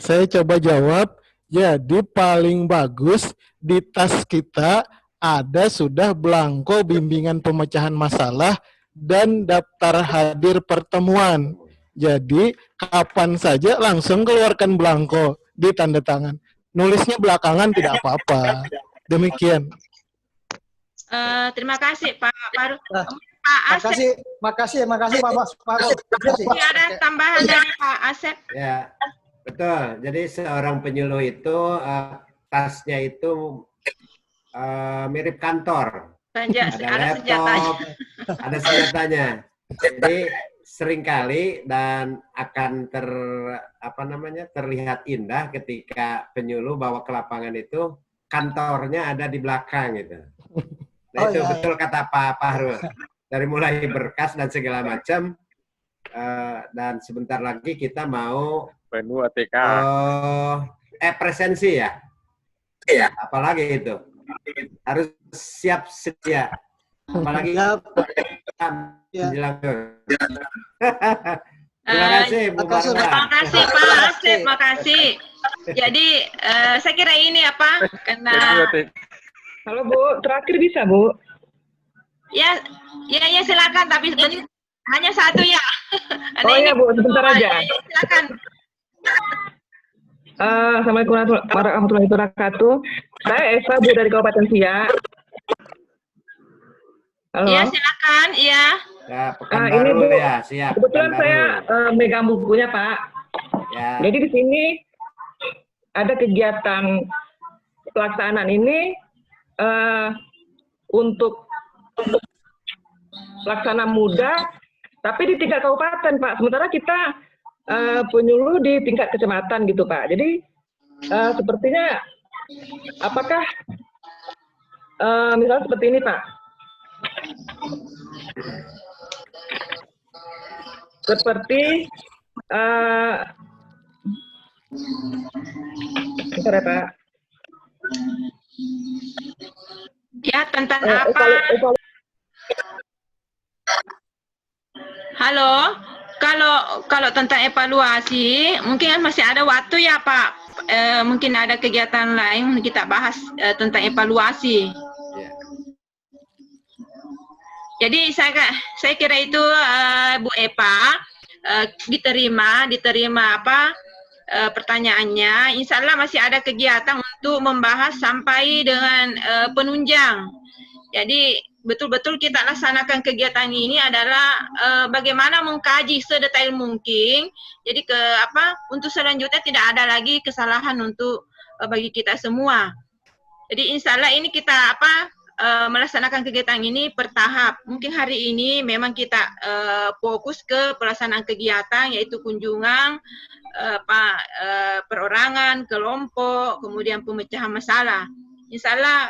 Saya coba jawab. Jadi paling bagus di tas kita ada sudah belangko bimbingan pemecahan masalah dan daftar hadir pertemuan. Jadi kapan saja langsung keluarkan belangko di tanda tangan. Nulisnya belakangan tidak apa-apa. Demikian. Terima kasih Pak Faru. Pak Asep. Makasih Pak Faru. Ini ada tambahan dari Pak Asep. Ya, betul. Jadi seorang penyuluh itu tasnya itu mirip kantor. Ada laptop, ada senjatanya. Jadi seringkali dan akan terlihat indah ketika penyuluh bawa ke lapangan itu kantornya ada di belakang gitu. Nah, itu betul kata Pak Fahrul. Dari mulai berkas dan segala macam, dan sebentar lagi kita mau penuh ATK. Presensi ya. Iya. Apalagi itu harus siap sedia. Apalagi menjelang. Terima kasih Bu Marwa. Terima kasih Pak Asep, makasih. Jadi saya kira ini apa? Karena halo Bu, terakhir bisa Bu? Ya silakan, tapi hanya satu ya. Oh iya Bu, sebentar aja. Ya, silakan. Assalamualaikum warahmatullahi wabarakatuh. Saya Eva Bu dari Kabupaten Siak. Halo. Iya silakan, iya. Ya, ini Bu, ya, siap. Kebetulan saya megang bukunya Pak. Ya. Jadi di sini ada kegiatan pelaksanaan ini untuk pelaksana muda, tapi di tingkat kabupaten Pak. Sementara kita penyuluh di tingkat kecamatan gitu Pak. Jadi sepertinya apakah misalnya seperti ini Pak? Seperti bentar ya Pak. Ya, tentang apa? Halo, kalau tentang evaluasi, mungkin masih ada waktu ya Pak. Mungkin ada kegiatan lain kita bahas tentang evaluasi. Jadi saya kira itu Bu Epa diterima apa pertanyaannya. Insya Allah masih ada kegiatan untuk membahas sampai dengan penunjang. Jadi betul-betul kita laksanakan kegiatan ini adalah bagaimana mengkaji sedetail mungkin. Jadi untuk selanjutnya tidak ada lagi kesalahan untuk bagi kita semua. Jadi insya Allah ini kita melaksanakan kegiatan ini bertahap. Mungkin hari ini memang kita fokus ke pelaksanaan kegiatan yaitu kunjungan, perorangan, kelompok, kemudian pemecahan masalah. Insya Allah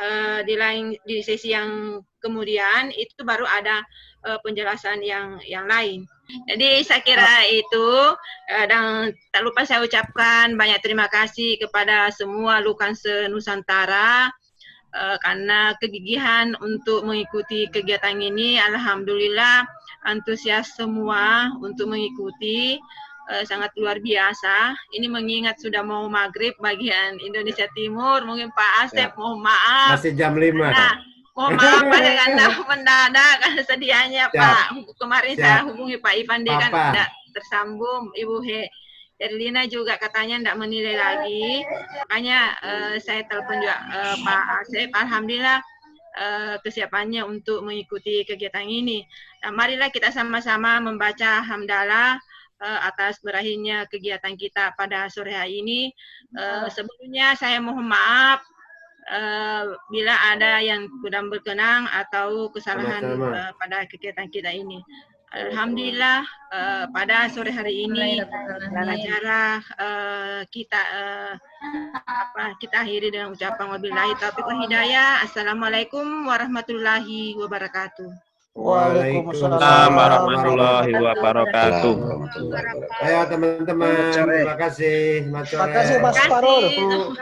di sesi yang kemudian itu baru ada penjelasan yang lain. Jadi saya kira itu, dan tak lupa saya ucapkan banyak terima kasih kepada semua Lukan se-Nusantara karena kegigihan untuk mengikuti kegiatan ini. Alhamdulillah antusias semua untuk mengikuti. Sangat luar biasa. Ini mengingat sudah mau maghrib bagian Indonesia Timur. Mungkin Pak Asep mohon maaf. Masih jam 5. Mohon maaf karena mendadak sedianya Pak. Kemarin saya hubungi Pak Ivan dia kan tidak tersambung. Ibu Herlina juga katanya tidak menilai lagi. Makanya saya telepon juga Pak Asep. Alhamdulillah kesiapannya untuk mengikuti kegiatan ini. Nah, marilah kita sama-sama membaca hamdalah atas berakhirnya kegiatan kita pada sore hari ini. Sebelumnya saya mohon maaf bila ada yang kurang berkenan atau kesalahan pada kegiatan kita ini. Alhamdulillah pada sore hari ini acara kita akhiri dengan ucapan wabillahi taufiq wal hidayah. Assalamualaikum warahmatullahi wabarakatuh. Waalaikumsalam warahmatullahi wabarakatuh. Ayo teman-teman, terima kasih. Terima kasih Mas Farul.